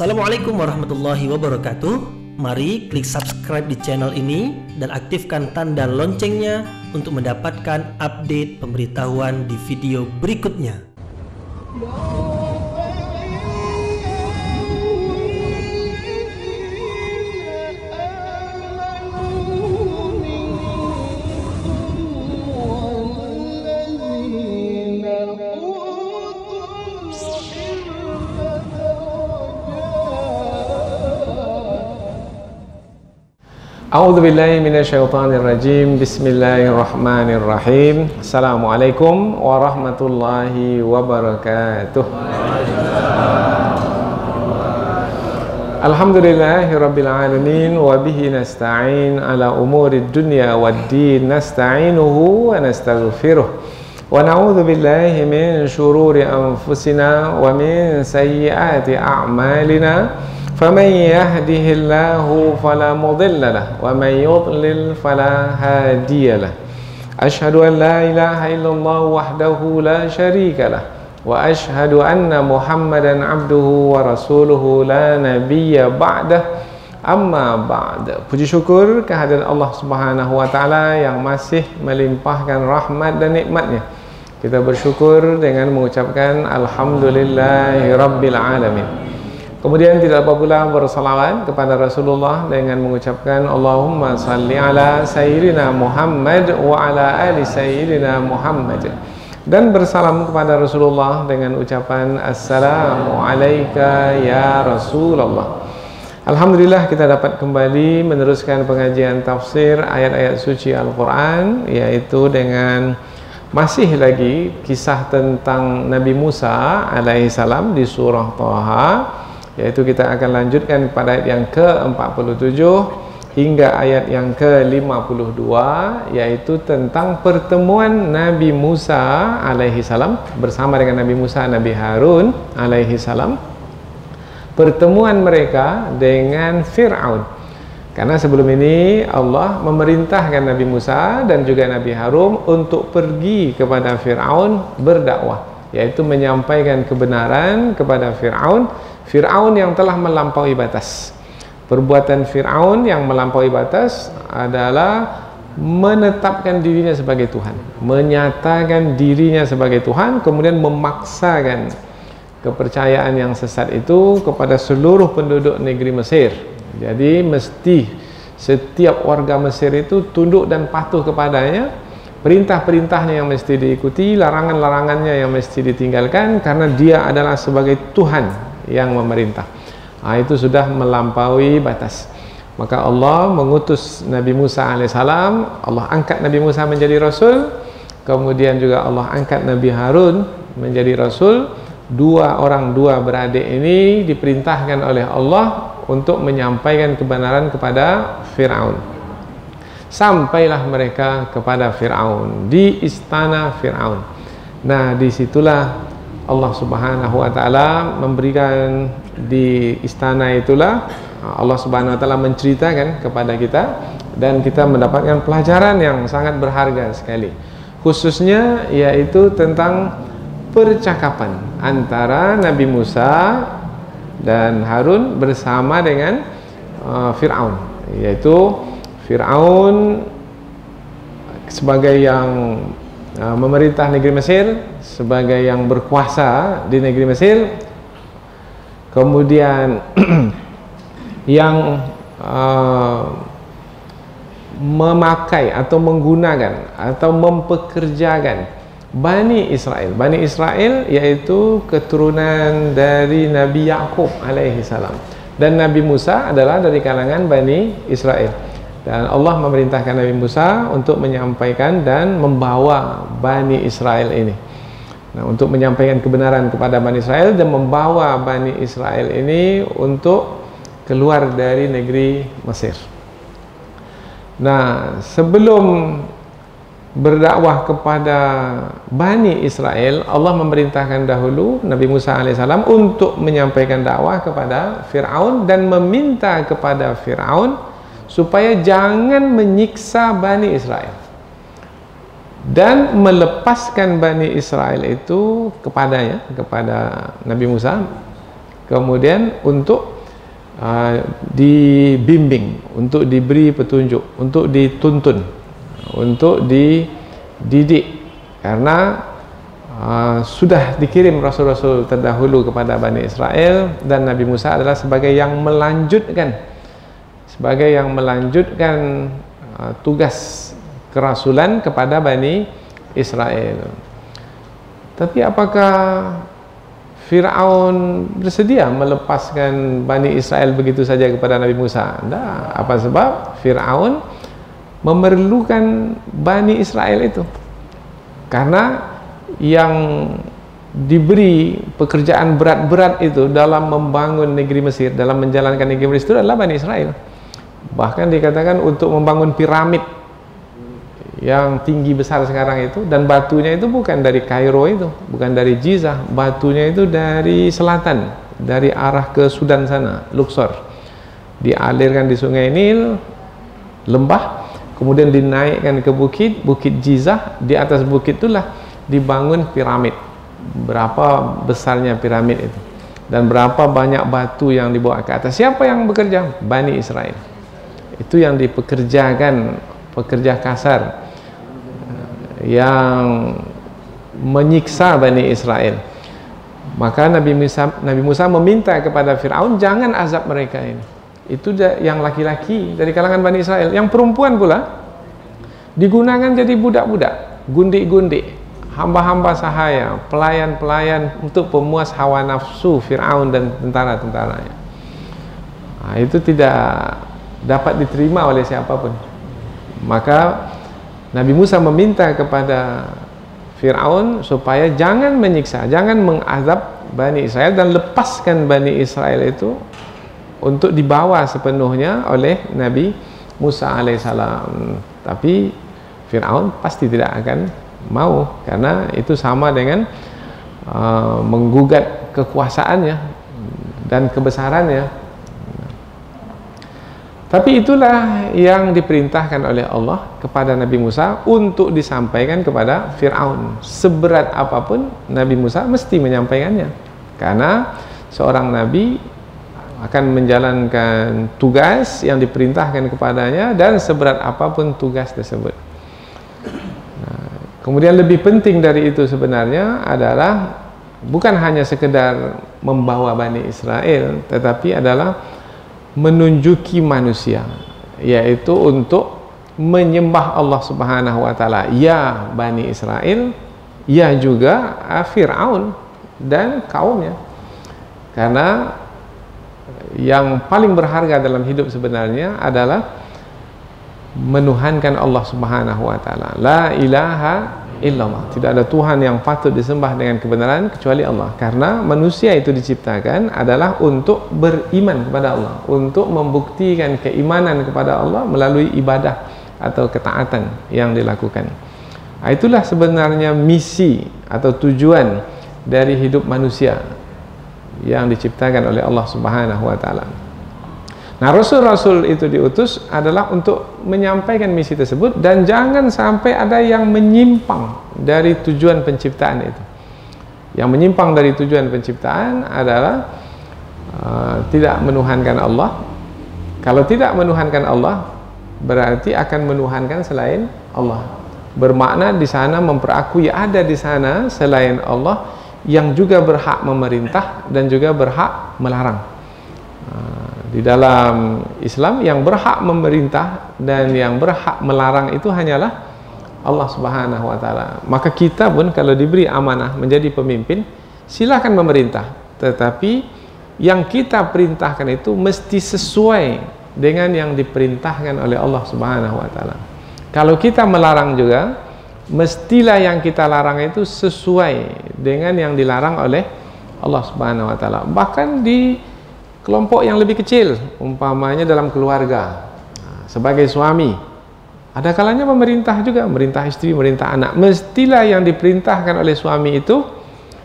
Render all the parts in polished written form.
Assalamualaikum warahmatullahi wabarakatuh. Mari klik subscribe di channel ini dan aktifkan tanda loncengnya untuk mendapatkan update pemberitahuan di video berikutnya. A'udzu billahi minasyaitonir rajim. Bismillahirrahmanirrahim. Assalamualaikum warahmatullahi wabarakatuh. Alhamdulillahirabbil alamin wa bihi nasta'in ala umurid dunya waddin. Nasta'inuhu wa nastaghfiruh. Wa na'udzu billahi min syururi anfusina wa min sayyiati a'malina. فَمَنْ يَهْدِهِ اللَّهُ فَلَا مُضِلَّ لَهُ وَمَنْ يُضْلِلْ فَلَا هَادِيَ لَهُ أَشْهَدُ أَنْ لَا إِلَهَ إِلَّا اللَّهُ وَحْدَهُ لَا شَرِيكَ لَهُ وَأَشْهَدُ أَنَّ مُحَمَّدًا عَبْدُهُ وَرَسُولُهُ لَا نَبِيَّ بَعْدَهُ أَمَّا بَعْدُ. Puji syukur kehadirat Allah Subhanahu wa taala yang masih melimpahkan rahmat dan nikmatnya. Kita bersyukur dengan mengucapkan alhamdulillahirabbil alamin. Kemudian tidak lupa pula bersalawat kepada Rasulullah dengan mengucapkan Allahumma salli ala sayyidina Muhammad wa ala ali sayyidina Muhammad, dan bersalam kepada Rasulullah dengan ucapan Assalamu alayka ya Rasulullah. Alhamdulillah kita dapat kembali meneruskan pengajian tafsir ayat-ayat suci Al-Quran, yaitu dengan masih lagi kisah tentang Nabi Musa alaihissalam di surah Thaha, yaitu kita akan lanjutkan pada ayat yang ke-47 hingga ayat yang ke-52, yaitu tentang pertemuan Nabi Musa alaihissalam bersama dengan Nabi Musa Nabi Harun alaihissalam, pertemuan mereka dengan Fir'aun. Karena sebelum ini Allah memerintahkan Nabi Musa dan juga Nabi Harun untuk pergi kepada Fir'aun berdakwah, yaitu menyampaikan kebenaran kepada Fir'aun yang telah melampaui batas. Perbuatan Fir'aun yang melampaui batas adalah menetapkan dirinya sebagai Tuhan, menyatakan dirinya sebagai Tuhan, kemudian memaksakan kepercayaan yang sesat itu kepada seluruh penduduk negeri Mesir. Jadi mesti setiap warga Mesir itu tunduk dan patuh kepadanya, perintah-perintahnya yang mesti diikuti, larangan-larangannya yang mesti ditinggalkan, karena dia adalah sebagai Tuhan yang memerintah. Itu sudah melampaui batas. Maka Allah mengutus Nabi Musa alaihissalam, Allah angkat Nabi Musa menjadi Rasul, kemudian juga Allah angkat Nabi Harun menjadi Rasul. Dua beradik ini diperintahkan oleh Allah untuk menyampaikan kebenaran kepada Fir'aun. Sampailah mereka kepada Fir'aun di istana Fir'aun. Nah, disitulah Allah Subhanahu wa taala memberikan, di istana itulah Allah Subhanahu wa taala menceritakan kepada kita, dan kita mendapatkan pelajaran yang sangat berharga sekali, khususnya yaitu tentang percakapan antara Nabi Musa dan Harun bersama dengan Fir'aun, yaitu Fir'aun sebagai yang memerintah negeri Mesir, sebagai yang berkuasa di negeri Mesir, kemudian yang memakai atau menggunakan atau mempekerjakan Bani Israel. Bani Israel yaitu keturunan dari Nabi Yakub alaihissalam, dan Nabi Musa adalah dari kalangan Bani Israel. Dan Allah memerintahkan Nabi Musa untuk menyampaikan dan membawa Bani Israel ini, untuk menyampaikan kebenaran kepada Bani Israel dan membawa Bani Israel ini untuk keluar dari negeri Mesir. Nah, sebelum berdakwah kepada Bani Israel, Allah memerintahkan dahulu Nabi Musa alaihissalam untuk menyampaikan dakwah kepada Fir'aun dan meminta kepada Fir'aun supaya jangan menyiksa Bani Israel dan melepaskan Bani Israel itu kepadanya, kepada Nabi Musa, kemudian untuk dibimbing, untuk diberi petunjuk, untuk dituntun, untuk dididik, karena sudah dikirim rasul-rasul terdahulu kepada Bani Israel, dan Nabi Musa adalah sebagai yang melanjutkan tugas kerasulan kepada Bani Israel. Tapi apakah Fir'aun bersedia melepaskan Bani Israel begitu saja kepada Nabi Musa? Tidak. Apa sebab? Fir'aun memerlukan Bani Israel itu, karena yang diberi pekerjaan berat-berat itu dalam membangun negeri Mesir, dalam menjalankan negeri Mesir itu adalah Bani Israel. Bahkan dikatakan untuk membangun piramid yang tinggi besar sekarang itu, dan batunya itu bukan dari Kairo itu, bukan dari Gizah, batunya itu dari selatan, dari arah ke Sudan sana, Luxor, dialirkan di Sungai Nil, lembah, kemudian dinaikkan ke bukit Gizah. Di atas bukit itulah dibangun piramid. Berapa besarnya piramid itu, dan berapa banyak batu yang dibawa ke atas. Siapa yang bekerja? Bani Israel. Itu yang dipekerjakan, pekerja kasar yang menyiksa Bani Israel. Maka Nabi Musa meminta kepada Fir'aun, jangan azab mereka ini. Itu yang laki-laki dari kalangan Bani Israel. Yang perempuan pula digunakan jadi budak-budak, gundik-gundik, hamba-hamba sahaya, pelayan-pelayan untuk pemuas hawa nafsu Fir'aun dan tentara-tentaranya. Nah, itu tidak dapat diterima oleh siapapun. Maka Nabi Musa meminta kepada Fir'aun supaya jangan menyiksa, jangan mengazab Bani Israel, dan lepaskan Bani Israel itu untuk dibawa sepenuhnya oleh Nabi Musa alaihissalam. Tapi Fir'aun pasti tidak akan mau, karena itu sama dengan menggugat kekuasaannya dan kebesarannya. Tapi itulah yang diperintahkan oleh Allah kepada Nabi Musa untuk disampaikan kepada Fir'aun. Seberat apapun Nabi Musa mesti menyampaikannya, karena seorang Nabi akan menjalankan tugas yang diperintahkan kepadanya, dan seberat apapun tugas tersebut. Kemudian lebih penting dari itu sebenarnya adalah bukan hanya sekedar membawa Bani Israel, tetapi adalah menunjuki manusia, yaitu untuk menyembah Allah Subhanahu wa taala, ya Bani Israel, ya juga Fir'aun dan kaumnya. Karena yang paling berharga dalam hidup sebenarnya adalah menuhankan Allah Subhanahu wa taala. La ilaha illallah. Tidak ada Tuhan yang patut disembah dengan kebenaran kecuali Allah. Karena manusia itu diciptakan adalah untuk beriman kepada Allah, untuk membuktikan keimanan kepada Allah melalui ibadah atau ketaatan yang dilakukan. Itulah sebenarnya misi atau tujuan dari hidup manusia yang diciptakan oleh Allah Subhanahu wa taala. Nah, rasul-rasul itu diutus adalah untuk menyampaikan misi tersebut, dan jangan sampai ada yang menyimpang dari tujuan penciptaan itu. Yang menyimpang dari tujuan penciptaan adalah tidak menuhankan Allah. Kalau tidak menuhankan Allah, berarti akan menuhankan selain Allah. Bermakna di sana memperakui ada di sana selain Allah yang juga berhak memerintah dan juga berhak melarang. Di dalam Islam yang berhak memerintah dan yang berhak melarang itu hanyalah Allah Subhanahu wa taala. Maka kita pun kalau diberi amanah menjadi pemimpin, silakan memerintah, tetapi yang kita perintahkan itu mesti sesuai dengan yang diperintahkan oleh Allah Subhanahu wa taala. Kalau kita melarang juga, mestilah yang kita larang itu sesuai dengan yang dilarang oleh Allah Subhanahu wa taala. Bahkan di kelompok yang lebih kecil, umpamanya dalam keluarga, sebagai suami, ada kalanya pemerintah juga, merintah istri, merintah anak, mestilah yang diperintahkan oleh suami itu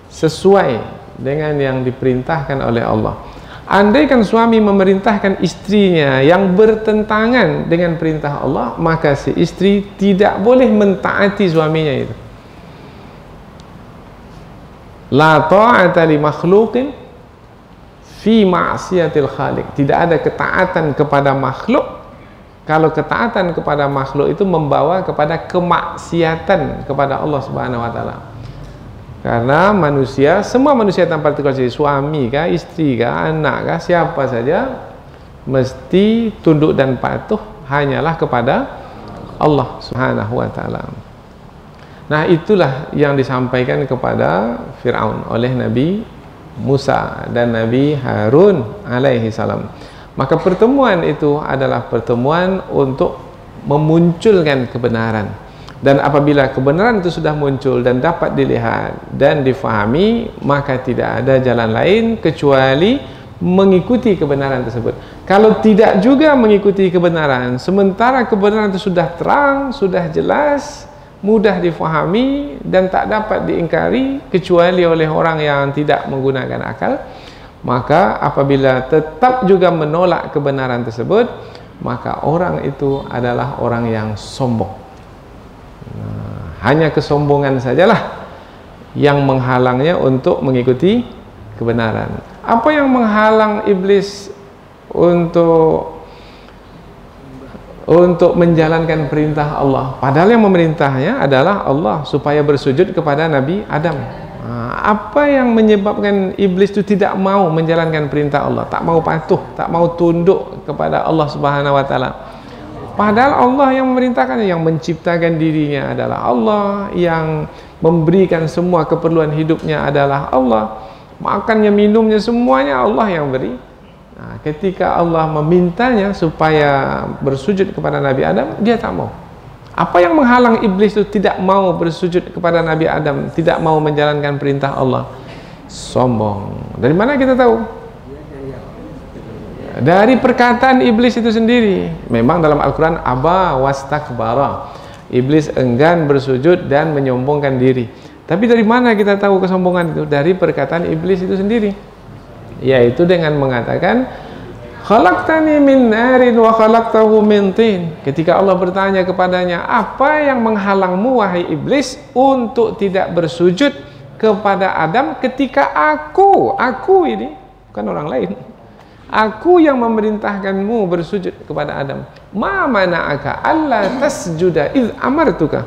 sesuai dengan yang diperintahkan oleh Allah. Andaikan suami memerintahkan istrinya yang bertentangan dengan perintah Allah, maka si istri tidak boleh mentaati suaminya itu. La ta'ata li makhluqin fi ma'siyatil khaliq. Tidak ada ketaatan kepada makhluk. Kalau ketaatan kepada makhluk itu membawa kepada kemaksiatan kepada Allah Subhanahu wa taala. Karena manusia, semua manusia tanpa terkecuali, suami kah, istri kah, anak kah, siapa saja mesti tunduk dan patuh hanyalah kepada Allah Subhanahu wa taala. Nah, itulah yang disampaikan kepada Fir'aun oleh Nabi Musa dan Nabi Harun alaihi salam. Maka pertemuan itu adalah pertemuan untuk memunculkan kebenaran. Dan apabila kebenaran itu sudah muncul dan dapat dilihat dan difahami, maka tidak ada jalan lain kecuali mengikuti kebenaran tersebut. Kalau tidak juga mengikuti kebenaran, sementara kebenaran itu sudah terang, sudah jelas, mudah difahami dan tak dapat diingkari kecuali oleh orang yang tidak menggunakan akal, maka apabila tetap juga menolak kebenaran tersebut, maka orang itu adalah orang yang sombong. Hanya kesombongan sajalah yang menghalangnya untuk mengikuti kebenaran. Apa yang menghalang iblis untuk menjalankan perintah Allah? Padahal yang memerintahnya adalah Allah supaya bersujud kepada Nabi Adam. Apa yang menyebabkan iblis itu tidak mau menjalankan perintah Allah, tak mau patuh, tak mau tunduk kepada Allah Subhanahu wa taala? Padahal Allah yang memerintahkannya, yang menciptakan dirinya adalah Allah, yang memberikan semua keperluan hidupnya adalah Allah, makannya, minumnya, semuanya Allah yang beri. Nah, ketika Allah memintanya supaya bersujud kepada Nabi Adam, dia tak mau. Apa yang menghalang iblis itu tidak mau bersujud kepada Nabi Adam, tidak mau menjalankan perintah Allah? Sombong. Dari mana kita tahu? Dari perkataan iblis itu sendiri. Memang dalam Al-Quran, aba wastakbara, iblis enggan bersujud dan menyombongkan diri. Tapi dari mana kita tahu kesombongan itu? Dari perkataan iblis itu sendiri, yaitu dengan mengatakan, khalaqtani min narin wa khalaqtahu min tin. Ketika Allah bertanya kepadanya, apa yang menghalangmu wahai iblis untuk tidak bersujud kepada Adam ketika aku ini bukan orang lain, aku yang memerintahkanmu bersujud kepada Adam. Ma mana'aka alla tasjuda iz amartuka?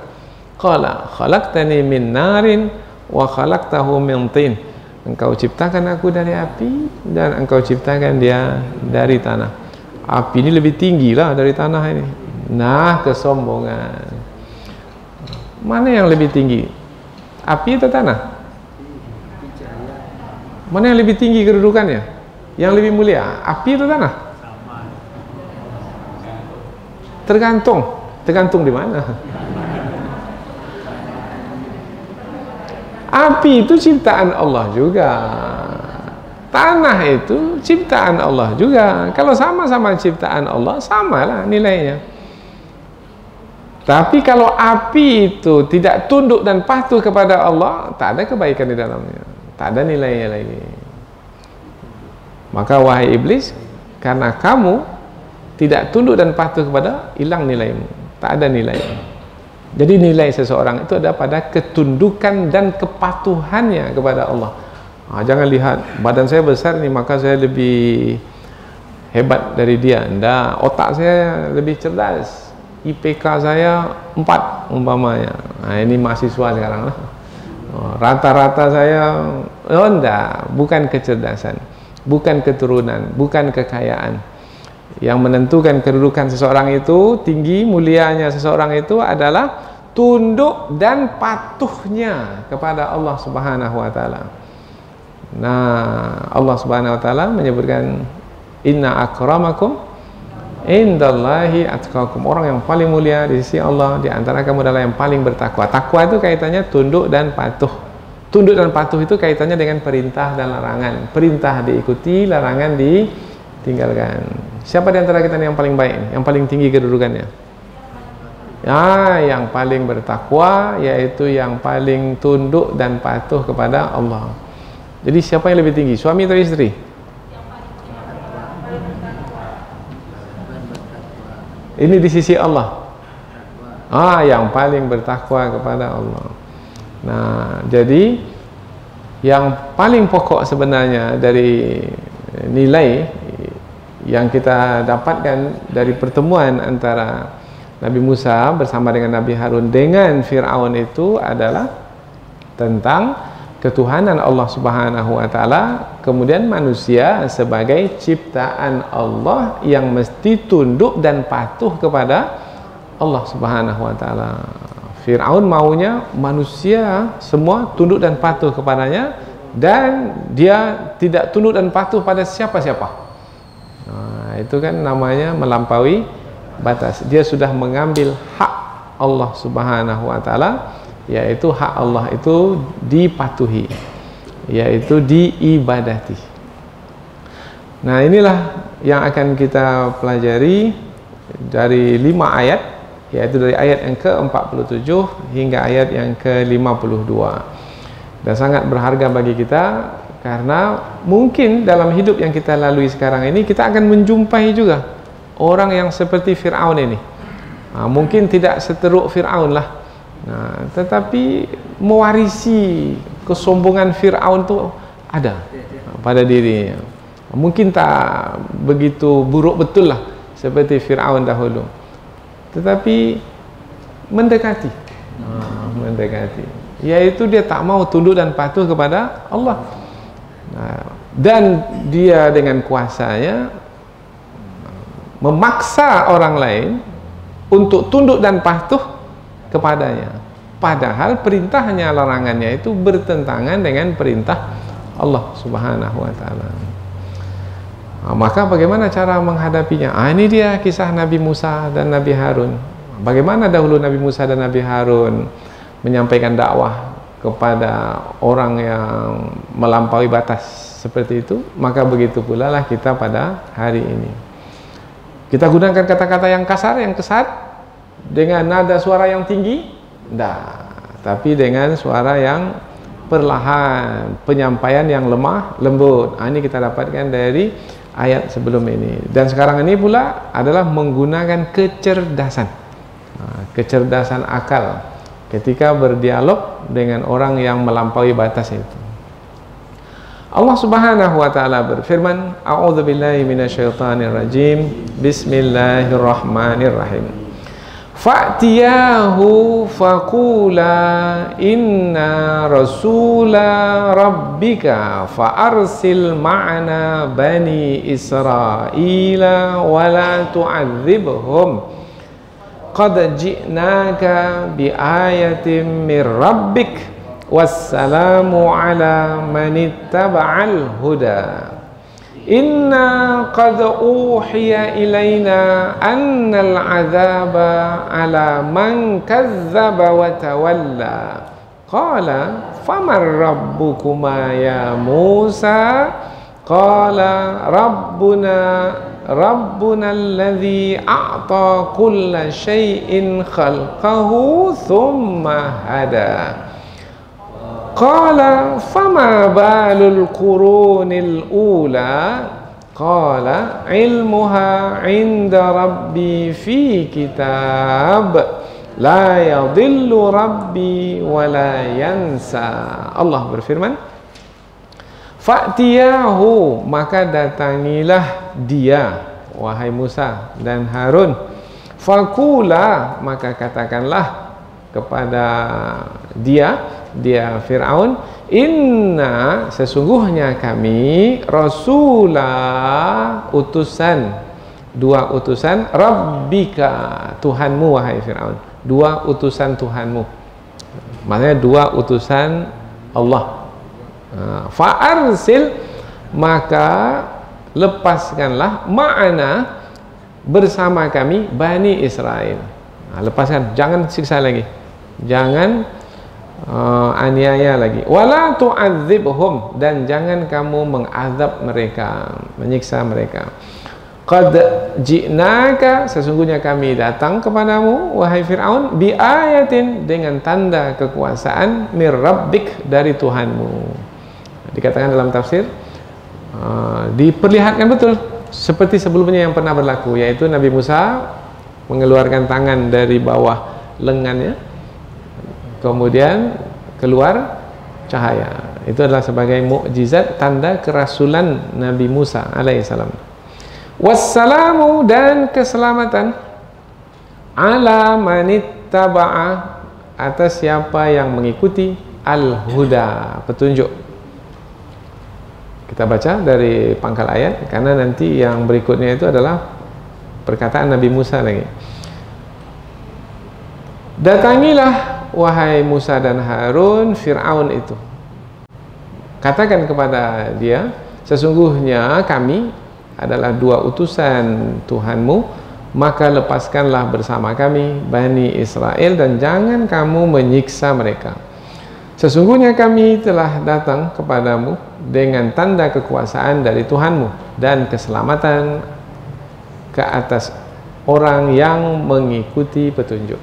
Qala khalaqtani min narin wa khalaqtahu min tin. Engkau ciptakan aku dari api dan engkau ciptakan dia dari tanah. Api ini lebih tinggi lah dari tanah ini. Nah, kesombongan. Mana yang lebih tinggi? Api atau tanah? Mana yang lebih tinggi kedudukannya? Yang lebih mulia? Api atau tanah? Tergantung di mana. Api itu ciptaan Allah juga, tanah itu ciptaan Allah juga. Kalau sama-sama ciptaan Allah, samalah nilainya. Tapi kalau api itu tidak tunduk dan patuh kepada Allah, tak ada kebaikan di dalamnya, tak ada nilainya lagi. Maka wahai iblis, karena kamu tidak tunduk dan patuh kepada, hilang nilaimu, tak ada nilainya. Jadi nilai seseorang itu ada pada ketundukan dan kepatuhannya kepada Allah. Jangan lihat badan saya besar nih maka saya lebih hebat dari dia. Nggak, otak saya lebih cerdas, IPK saya 4 umpamanya. Ini mahasiswa sekarang lah. Rata-rata saya, enggak, bukan kecerdasan, bukan keturunan, bukan kekayaan. Yang menentukan kedudukan seseorang itu, tinggi mulianya seseorang itu adalah tunduk dan patuhnya kepada Allah Subhanahu wa taala. Nah, Allah Subhanahu wa taala menyebutkan, inna akramakum indallahi atqakum. Orang yang paling mulia di sisi Allah di antara kamu adalah yang paling bertakwa. Takwa itu kaitannya tunduk dan patuh. Tunduk dan patuh itu kaitannya dengan perintah dan larangan. Perintah diikuti, larangan ditinggalkan. Siapa di antara kita yang paling baik, yang paling tinggi kedudukannya? Ya, yang paling bertakwa, yaitu yang paling tunduk dan patuh kepada Allah. Jadi siapa yang lebih tinggi, suami atau istri? Ini di sisi Allah. Yang paling bertakwa kepada Allah. Nah, jadi yang paling pokok sebenarnya dari nilai yang kita dapatkan dari pertemuan antara Nabi Musa bersama dengan Nabi Harun dengan Fir'aun itu adalah tentang ketuhanan Allah Subhanahu wa taala, kemudian manusia sebagai ciptaan Allah yang mesti tunduk dan patuh kepada Allah Subhanahu wa taala. Fir'aun maunya manusia semua tunduk dan patuh kepadanya, dan dia tidak tunduk dan patuh pada siapa-siapa. Nah, itu kan namanya melampaui batas. Dia sudah mengambil hak Allah Subhanahu wa taala, yaitu hak Allah itu dipatuhi, yaitu diibadati. Nah, inilah yang akan kita pelajari dari 5 ayat, yaitu dari ayat yang ke-47 hingga ayat yang ke-52. Dan sangat berharga bagi kita, karena mungkin dalam hidup yang kita lalui sekarang ini kita akan menjumpai juga orang yang seperti Fir'aun ini. Mungkin tidak seteruk Fir'aun lah, tetapi mewarisi kesombongan Fir'aun itu ada pada dirinya. Mungkin tak begitu buruk betul lah seperti Fir'aun dahulu, tetapi mendekati, yaitu dia tak mau tunduk dan patuh kepada Allah. Dan dia dengan kuasanya memaksa orang lain untuk tunduk dan patuh kepadanya, padahal perintahnya, larangannya itu bertentangan dengan perintah Allah Subhanahu wa taala. Maka bagaimana cara menghadapinya? Ini dia kisah Nabi Musa dan Nabi Harun. Bagaimana dahulu Nabi Musa dan Nabi Harun menyampaikan dakwah kepada orang yang melampaui batas seperti itu, maka begitu pula lah kita pada hari ini. Kita gunakan kata-kata yang kasar, yang kesat, dengan nada suara yang tinggi, tapi dengan suara yang perlahan, penyampaian yang lemah, lembut. Ini kita dapatkan dari ayat sebelum ini. Dan sekarang ini pula adalah menggunakan kecerdasan, kecerdasan akal ketika berdialog dengan orang yang melampaui batas itu. Allah Subhanahu wa taala berfirman, A'udzubillahi minasyaitonir rajim. Bismillahirrahmanirrahim. Fa'tiyahu faqula inna rasula rabbika fa'arsil ma'ana bani Israila wa la tu'adzibhum qad ji'naka bi ayatin mir rabbik wassalamu ala manittaba'al huda inna qad uhiya ilayna annal azaba ala man kazzaba wa tawalla qala faman rabbukuma ya Musa qala rabbuna alladhi a'ta kulla shay'in khalqahu thumma hada qala fama balul qurunil ula qala ilmuha inda rabbi fi kitab la yadhillu rabbi wa la yansa. Allah berfirman, fa'tiyahu, maka datangilah dia, wahai Musa dan Harun. Faqula, maka katakanlah kepada dia Fir'aun, inna, sesungguhnya kami, rasulah, utusan, 2 utusan, rabbika, Tuhanmu, wahai Fir'aun, 2 utusan Tuhanmu, maksudnya 2 utusan Allah. Fa'arsil, maka lepaskanlah, ma'ana, bersama kami, Bani Israel. Lepaskan, jangan siksa lagi, jangan aniaya lagi. Wala tu'adzibhum, dan jangan kamu mengazab mereka, menyiksa mereka. Qad ji'naka, sesungguhnya kami datang kepadamu, wahai Fir'aun, bi ayatin, dengan tanda kekuasaan, mir rabbik, dari Tuhanmu. Dikatakan dalam tafsir, diperlihatkan betul seperti sebelumnya yang pernah berlaku, yaitu Nabi Musa mengeluarkan tangan dari bawah lengannya, kemudian keluar cahaya. itu adalah sebagai mukjizat tanda kerasulan Nabi Musa alaihissalam. Wassalamu, dan keselamatan, ala manittaba'a, atas siapa yang mengikuti al-huda, petunjuk. Kita baca dari pangkal ayat, karena nanti yang berikutnya itu adalah perkataan Nabi Musa lagi. Datangilah wahai Musa dan Harun Fir'aun itu, katakan kepada dia, sesungguhnya kami adalah dua utusan Tuhanmu, maka lepaskanlah bersama kami Bani Israel dan jangan kamu menyiksa mereka. Sesungguhnya kami telah datang kepadamu dengan tanda kekuasaan dari Tuhanmu dan keselamatan ke atas orang yang mengikuti petunjuk.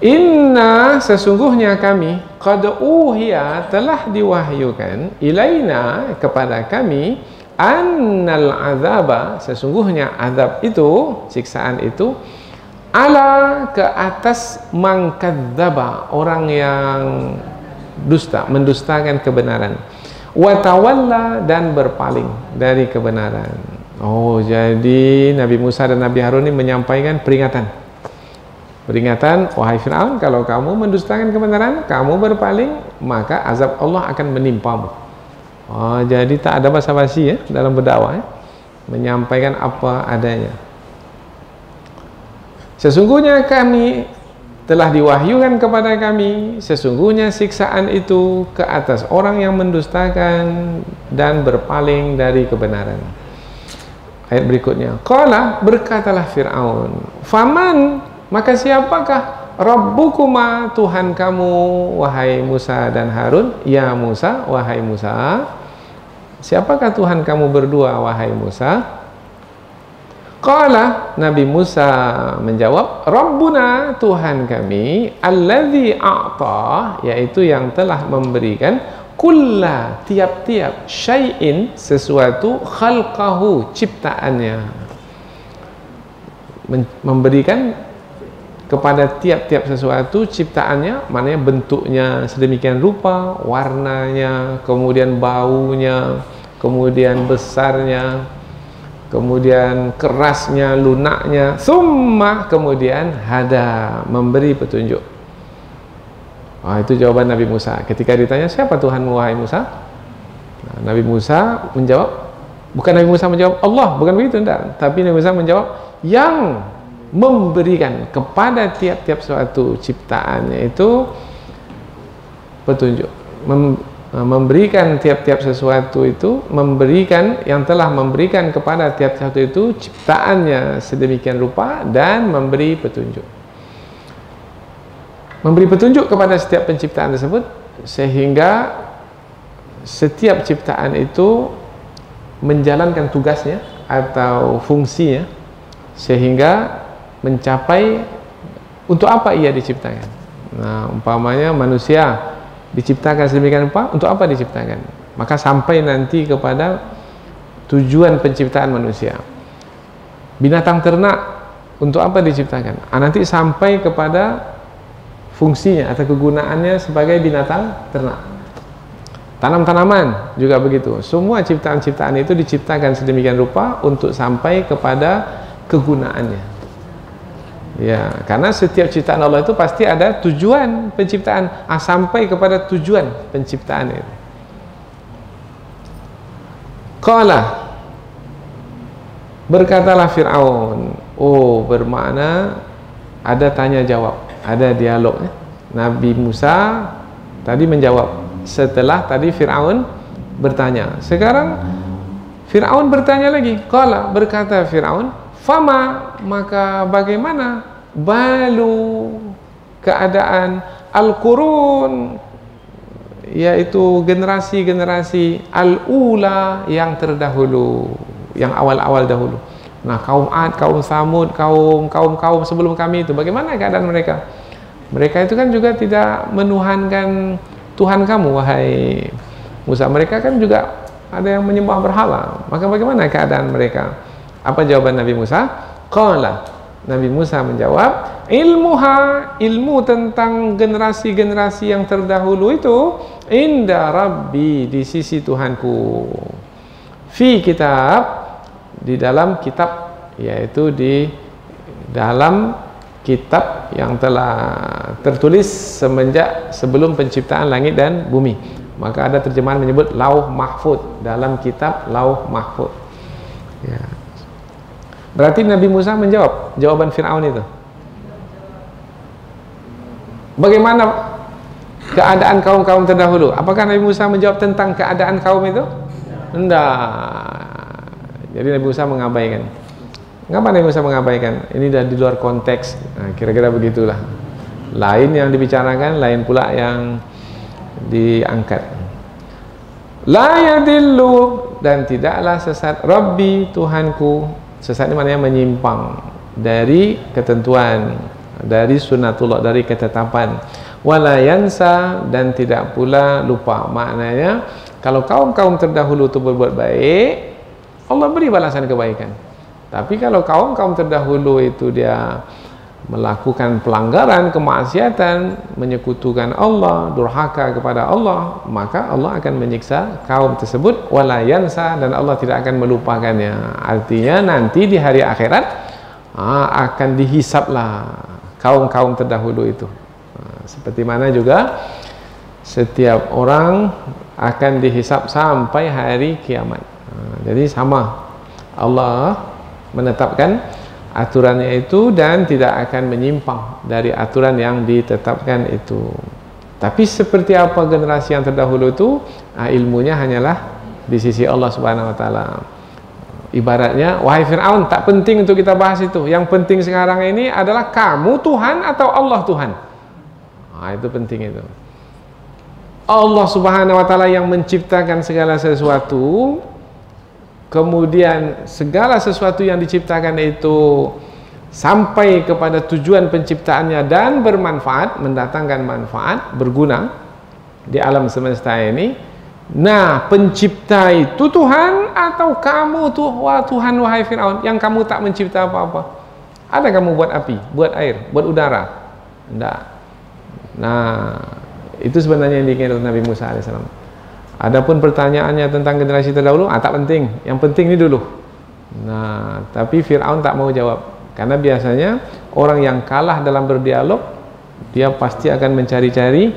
Inna, sesungguhnya kami, qad uhiya, telah diwahyukan, ilaina, kepada kami, annal azaba, sesungguhnya azab itu, siksaan itu, ala, ke atas, mangkadzaba, orang yang dusta, mendustakan kebenaran, watawalla, dan berpaling dari kebenaran. Oh, jadi Nabi Musa dan Nabi Harun ini menyampaikan peringatan. Peringatan, wahai Fir'aun, kalau kamu mendustakan kebenaran, kamu berpaling, maka azab Allah akan menimpamu. Oh, jadi tak ada basa-basi ya dalam berdakwah, ya. Menyampaikan apa adanya. Sesungguhnya kami telah diwahyukan kepada kami, sesungguhnya siksaan itu ke atas orang yang mendustakan dan berpaling dari kebenaran. Ayat berikutnya, qala, berkatalah Fir'aun, faman, maka siapakah Rabbukuma, Tuhan kamu, wahai Musa dan Harun? Ya Musa, wahai Musa, siapakah Tuhan kamu berdua, wahai Musa? Qala, Nabi Musa menjawab, Rabbuna, Tuhan kami, alladzi a'ta, yaitu yang telah memberikan, kulla, tiap-tiap, syai'in, sesuatu, khalqahu, ciptaannya. Memberikan kepada tiap-tiap sesuatu ciptaannya, maknanya bentuknya sedemikian rupa, warnanya, kemudian baunya, kemudian besarnya, kemudian kerasnya, lunaknya, summa, kemudian hada, memberi petunjuk. Itu jawaban Nabi Musa ketika ditanya, siapa Tuhanmu, wahai Musa? Nabi Musa menjawab, bukan Nabi Musa menjawab Allah, bukan begitu, enggak, tapi Nabi Musa menjawab yang memberikan kepada tiap-tiap suatu ciptaannya itu petunjuk, memberikan tiap-tiap sesuatu itu, memberikan, yang telah memberikan kepada tiap-tiap sesuatu itu ciptaannya sedemikian rupa dan memberi petunjuk. Memberi petunjuk kepada setiap penciptaan tersebut sehingga setiap ciptaan itu menjalankan tugasnya atau fungsinya sehingga mencapai untuk apa ia diciptakan. Nah, umpamanya manusia diciptakan sedemikian rupa, untuk apa diciptakan? Maka sampai nanti kepada tujuan penciptaan manusia. Binatang ternak, untuk apa diciptakan? Nanti sampai kepada fungsinya atau kegunaannya sebagai binatang ternak. Tanam-tanaman juga begitu. Semua ciptaan-ciptaan itu diciptakan sedemikian rupa untuk sampai kepada kegunaannya. Ya, karena setiap ciptaan Allah itu pasti ada tujuan penciptaan, sampai kepada tujuan penciptaan itu. Qala, berkatalah Fir'aun. Oh, bermakna ada tanya jawab, ada dialognya. Nabi Musa tadi menjawab setelah tadi Fir'aun bertanya. Sekarang Fir'aun bertanya lagi. Qala, berkata Fir'aun, fama, maka bagaimana balu, keadaan al-qurun, yaitu generasi-generasi al-ula, yang terdahulu, yang awal-awal dahulu. Nah, kaum Ad, kaum Samud, kaum sebelum kami itu, bagaimana keadaan mereka? Mereka itu kan juga tidak menuhankan Tuhan kamu, wahai Musa. Mereka kan juga ada yang menyembah berhala. Maka bagaimana keadaan mereka? Apa jawaban Nabi Musa? Qala, Nabi Musa menjawab, ilmuha, ilmu tentang generasi-generasi yang terdahulu itu, inda rabbi, di sisi Tuhanku, fi kitab, di dalam kitab, yaitu di dalam kitab yang telah tertulis semenjak sebelum penciptaan langit dan bumi. Maka ada terjemahan menyebut lauh mahfud, dalam kitab lauh mahfud. Ya. Berarti Nabi Musa menjawab jawaban Fir'aun itu. Bagaimana keadaan kaum-kaum terdahulu? Apakah Nabi Musa menjawab tentang keadaan kaum itu? Tidak. Jadi Nabi Musa mengabaikan. Mengapa Nabi Musa mengabaikan? Ini dah di luar konteks. Nah, kira-kira begitulah. Lain yang dibicarakan, lain pula yang diangkat. La yadillu, dan tidaklah sesat Rabbi, Tuhanku. Sesat ini maknanya menyimpang dari ketentuan, dari sunnatullah, dari ketetapan. Wala yansa, dan tidak pula lupa. Maknanya kalau kaum-kaum terdahulu itu berbuat baik, Allah beri balasan kebaikan. Tapi kalau kaum-kaum terdahulu itu dia melakukan pelanggaran, kemaksiatan, menyekutukan Allah, durhaka kepada Allah, maka Allah akan menyiksa kaum tersebut. Wala yansa, dan Allah tidak akan melupakannya. Artinya nanti di hari akhirat akan dihisaplah kaum-kaum terdahulu itu. Seperti mana juga setiap orang akan dihisap sampai hari kiamat. Jadi sama, Allah menetapkan aturannya itu dan tidak akan menyimpang dari aturan yang ditetapkan itu. Tapi seperti apa generasi yang terdahulu itu, ilmunya hanyalah di sisi Allah Subhanahu wa taala. Ibaratnya, wahai Fir'aun, tak penting untuk kita bahas itu. Yang penting sekarang ini adalah kamu Tuhan atau Allah Tuhan. Itu penting itu. Allah Subhanahu wa taala yang menciptakan segala sesuatu. Kemudian segala sesuatu yang diciptakan itu sampai kepada tujuan penciptaannya dan bermanfaat, mendatangkan manfaat, berguna di alam semesta ini. Nah, pencipta itu Tuhan atau kamu Tuhan, wahai Fir'aun, yang kamu tak mencipta apa-apa? Ada kamu buat api, buat air, buat udara? Tidak. Nah, itu sebenarnya yang diinginkan Nabi Musa alaihissalam. Adapun pertanyaannya tentang generasi terdahulu, tak penting. Yang penting ini dulu. Nah, tapi Fir'aun tak mau jawab. Karena biasanya orang yang kalah dalam berdialog, dia pasti akan mencari-cari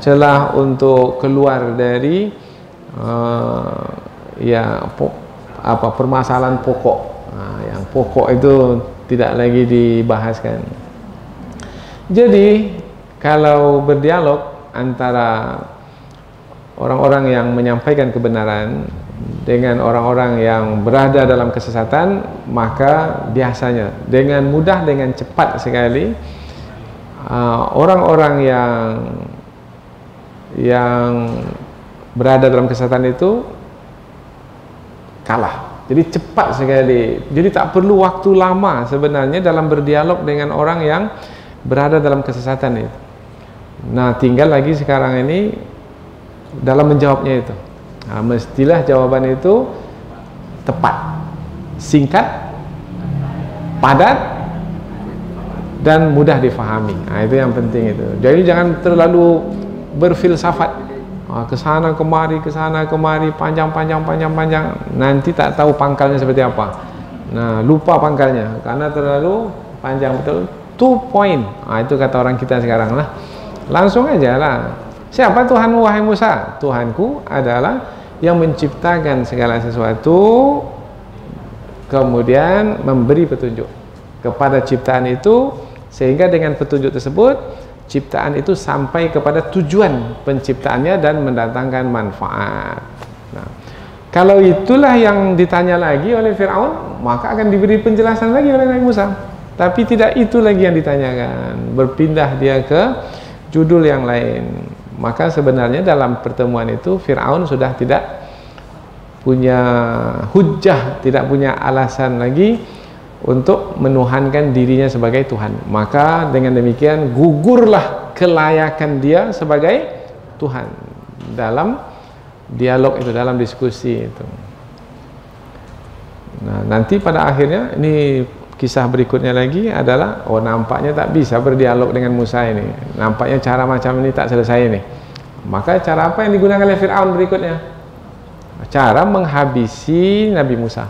celah untuk keluar dari permasalahan pokok. Yang pokok itu tidak lagi dibahaskan. Jadi, kalau berdialog antara orang-orang yang menyampaikan kebenaran dengan orang-orang yang berada dalam kesesatan, maka biasanya dengan mudah, dengan cepat sekali orang-orang yang berada dalam kesesatan itu kalah. Jadi cepat sekali. Jadi tak perlu waktu lama sebenarnya dalam berdialog dengan orang yang berada dalam kesesatan itu. Nah, tinggal lagi sekarang ini dalam menjawabnya itu. Mestilah jawaban itu tepat, singkat, padat, dan mudah difahami. Itu yang penting itu. Jadi jangan terlalu berfilsafat, kesana kemari, panjang. Nanti tak tahu pangkalnya seperti apa. Nah, lupa pangkalnya karena terlalu panjang betul. 2 point. Itu kata orang kita sekarang lah. Langsung aja lah. Siapa Tuhanmu, wahai Musa? Tuhanku adalah yang menciptakan segala sesuatu, kemudian memberi petunjuk kepada ciptaan itu, sehingga dengan petunjuk tersebut ciptaan itu sampai kepada tujuan penciptaannya dan mendatangkan manfaat. Nah, kalau itulah yang ditanya lagi oleh Fir'aun, maka akan diberi penjelasan lagi oleh Nabi Musa. Tapi tidak itu lagi yang ditanyakan, berpindah dia ke judul yang lain. Maka sebenarnya dalam pertemuan itu Fir'aun sudah tidak punya hujjah, tidak punya alasan lagi untuk menuhankan dirinya sebagai Tuhan. Maka dengan demikian gugurlah kelayakan dia sebagai Tuhan dalam dialog itu, dalam diskusi itu. Nah, nanti pada akhirnya ini kisah berikutnya lagi adalah, nampaknya tak bisa berdialog dengan Musa ini. Nampaknya cara macam ini tak selesai ini. Maka cara apa yang digunakan oleh Fir'aun berikutnya? Cara menghabisi Nabi Musa,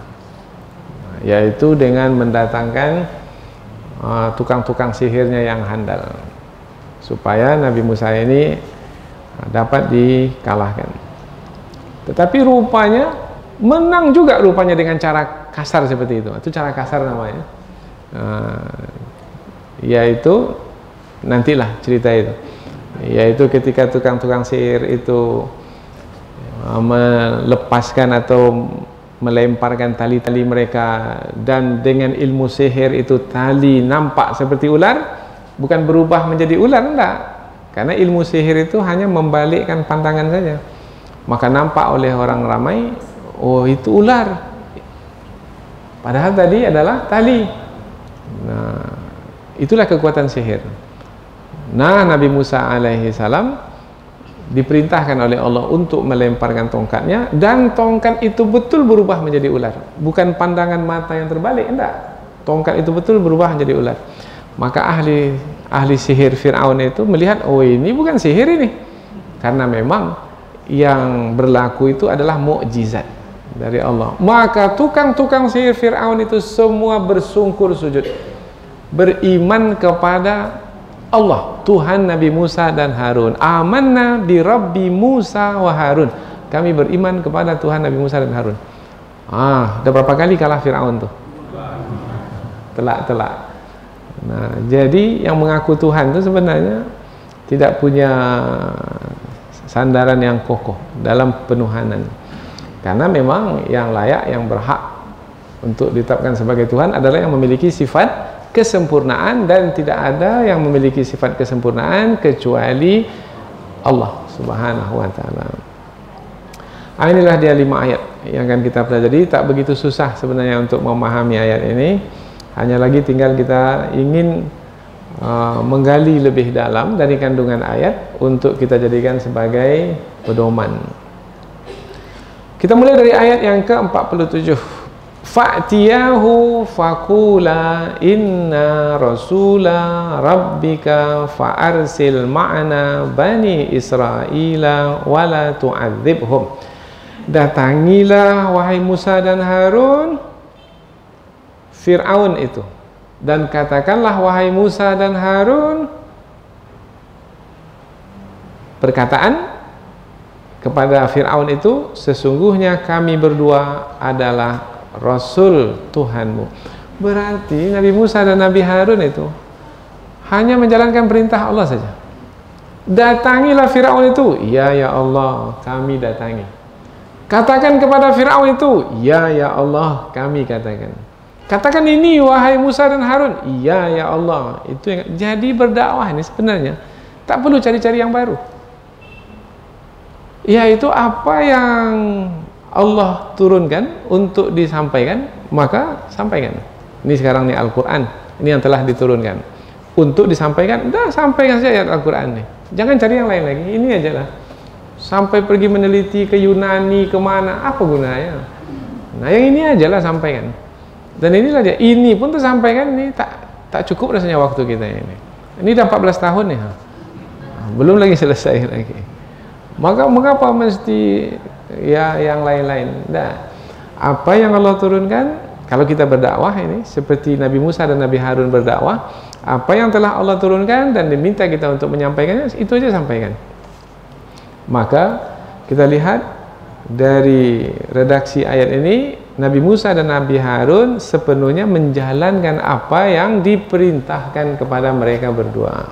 yaitu dengan mendatangkan tukang-tukang sihirnya yang handal, supaya Nabi Musa ini dapat dikalahkan. Tetapi rupanya menang juga rupanya dengan cara kasar seperti itu. Itu cara kasar namanya. Yaitu nantilah cerita itu. Yaitu ketika tukang-tukang sihir itu melepaskan atau melemparkan tali-tali mereka, dan dengan ilmu sihir itu tali nampak seperti ular, bukan berubah menjadi ular, enggak. Karena ilmu sihir itu hanya membalikkan pandangan saja. Maka nampak oleh orang ramai, oh itu ular, padahal tadi adalah tali. Nah, itulah kekuatan sihir. Nah, Nabi Musa alaihi salam diperintahkan oleh Allah untuk melemparkan tongkatnya, dan tongkat itu betul berubah menjadi ular, bukan pandangan mata yang terbalik, enggak. Tongkat itu betul berubah menjadi ular. Maka ahli sihir Fir'aun itu melihat, oh ini bukan sihir ini, karena memang yang berlaku itu adalah mukjizat dari Allah. Maka tukang-tukang sihir Fir'aun itu semua bersungkur sujud, beriman kepada Allah, Tuhan Nabi Musa dan Harun. Amanna bi Rabbi Musa wa Harun. Kami beriman kepada Tuhan Nabi Musa dan Harun. Udah berapa kali kalah Fir'aun tuh? Telak-telak. Nah, jadi yang mengaku Tuhan itu sebenarnya tidak punya sandaran yang kokoh dalam penuhanan. Karena memang yang layak, yang berhak untuk ditetapkan sebagai Tuhan adalah yang memiliki sifat kesempurnaan, dan tidak ada yang memiliki sifat kesempurnaan kecuali Allah Subhanahu wa ta'ala. Inilah dia 5 ayat yang akan kita pelajari. Tak begitu susah sebenarnya untuk memahami ayat ini, hanya lagi tinggal kita ingin menggali lebih dalam dari kandungan ayat untuk kita jadikan sebagai pedoman. Kita mulai dari ayat yang ke-47. Fa'tiyahu faqula inna rasula rabbika fa'arsil ma'ana bani Israila wala tu'adzibhum. Datangilah wahai Musa dan Harun Fir'aun itu, dan katakanlah wahai Musa dan Harun perkataan kepada Fir'aun itu, sesungguhnya kami berdua adalah Rasul Tuhanmu. Berarti Nabi Musa dan Nabi Harun itu hanya menjalankan perintah Allah saja. Datangilah Fir'aun itu, ya Allah kami datangi. Katakan kepada Fir'aun itu, ya Allah kami katakan. Katakan ini wahai Musa dan Harun, ya Allah. Itu yang jadi berdakwah ini sebenarnya tak perlu cari-cari yang baru. Yaitu apa yang Allah turunkan untuk disampaikan, maka sampaikan. Ini sekarang nih Al-Quran, ini yang telah diturunkan untuk disampaikan, dah sampaikan saja ayat Al-Quran nih. Jangan cari yang lain lagi, ini aja lah. Sampai pergi meneliti ke Yunani, kemana, apa gunanya? Nah yang ini aja lah sampaikan. Dan inilah dia, ini pun tersampaikan, ini tak cukup rasanya waktu kita ini. Ini dah 14 tahun nih, belum lagi selesai lagi. Maka mengapa mesti ya yang lain-lain? Nah, apa yang Allah turunkan, kalau kita berdakwah ini seperti Nabi Musa dan Nabi Harun berdakwah, apa yang telah Allah turunkan dan diminta kita untuk menyampaikannya, itu aja sampaikan. Maka kita lihat dari redaksi ayat ini, Nabi Musa dan Nabi Harun sepenuhnya menjalankan apa yang diperintahkan kepada mereka berdua.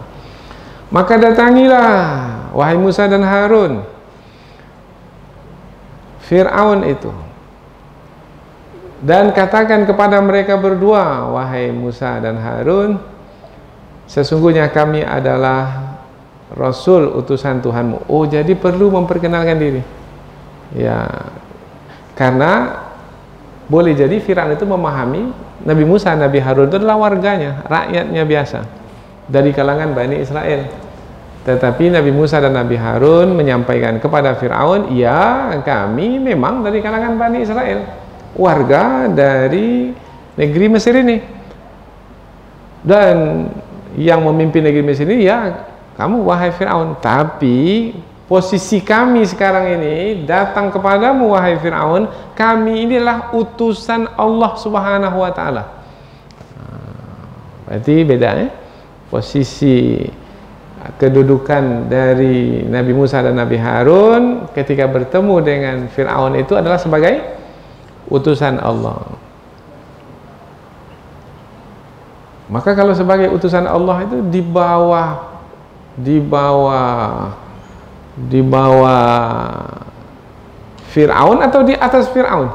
Maka datangilah wahai Musa dan Harun Fir'aun itu, dan katakan kepada mereka berdua, wahai Musa dan Harun, sesungguhnya kami adalah Rasul utusan Tuhanmu. Oh, jadi perlu memperkenalkan diri. Ya, karena boleh jadi Fir'aun itu memahami Nabi Musa, Nabi Harun itu adalah warganya, rakyatnya biasa dari kalangan Bani Israel. Tetapi Nabi Musa dan Nabi Harun menyampaikan kepada Fir'aun, ya kami memang dari kalangan Bani Israel, warga dari negeri Mesir ini, dan yang memimpin negeri Mesir ini ya kamu wahai Fir'aun. Tapi posisi kami sekarang ini datang kepadamu wahai Fir'aun, kami inilah utusan Allah Subhanahu wa taala. Berarti beda ya? Posisi kedudukan dari Nabi Musa dan Nabi Harun ketika bertemu dengan Fir'aun itu adalah sebagai utusan Allah. Maka kalau sebagai utusan Allah itu di bawah Fir'aun atau di atas Fir'aun?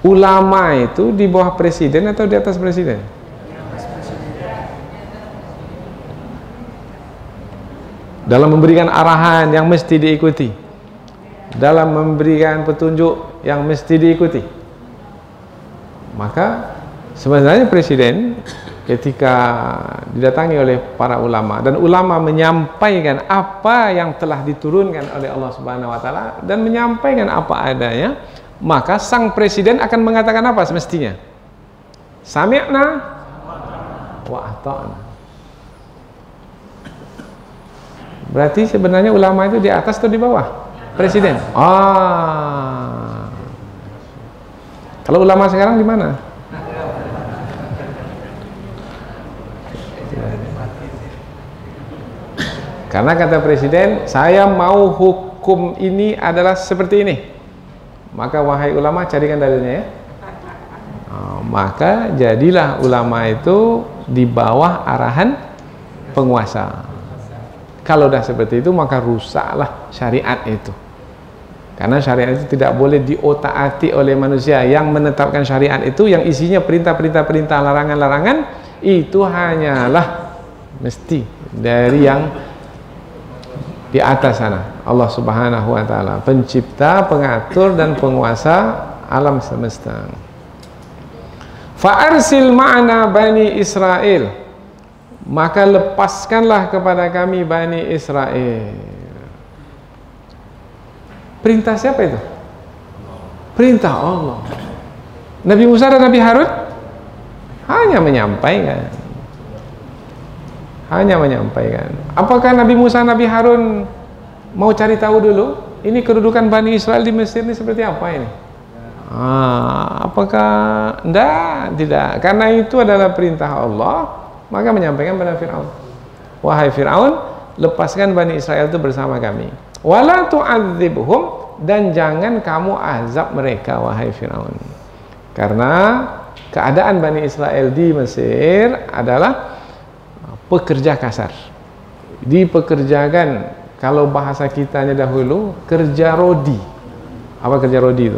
Ulama itu di bawah presiden atau di atas presiden? Dalam memberikan arahan yang mesti diikuti, dalam memberikan petunjuk yang mesti diikuti. Maka sebenarnya presiden ketika didatangi oleh para ulama dan ulama menyampaikan apa yang telah diturunkan oleh Allah Subhanahu wa taala dan menyampaikan apa adanya, maka sang presiden akan mengatakan apa semestinya? Sami'na wa ata'na. Berarti sebenarnya ulama itu di atas atau di bawah presiden? Kalau ulama sekarang di mana? Karena kata presiden, saya mau hukum ini adalah seperti ini. Maka wahai ulama, carikan dalilnya ya. Maka jadilah ulama itu di bawah arahan penguasa. Kalau dah seperti itu, maka rusaklah syariat itu. Karena syariat itu tidak boleh diotak-atik oleh manusia. Yang menetapkan syariat itu, yang isinya perintah-perintah, larangan-larangan, itu hanyalah mesti dari yang di atas sana, Allah Subhanahu wa taala, pencipta, pengatur dan penguasa alam semesta. Fa'arsil ma'ana Bani Israel, maka lepaskanlah kepada kami Bani Israel. Perintah siapa itu? Perintah Allah. Nabi Musa dan Nabi Harun hanya menyampaikan. Apakah Nabi Musa, Nabi Harun mau cari tahu dulu ini kedudukan Bani Israel di Mesir ini seperti apa ini? Apakah tidak? Karena itu adalah perintah Allah, maka menyampaikan pada Fir'aun, wahai Fir'aun, lepaskan Bani Israel itu bersama kami. Wala tu'adzibhum, dan jangan kamu azab mereka wahai Fir'aun. Karena keadaan Bani Israel di Mesir adalah pekerja kasar, dipekerjakan, kalau bahasa kitanya dahulu, kerja rodi. Apa kerja rodi itu?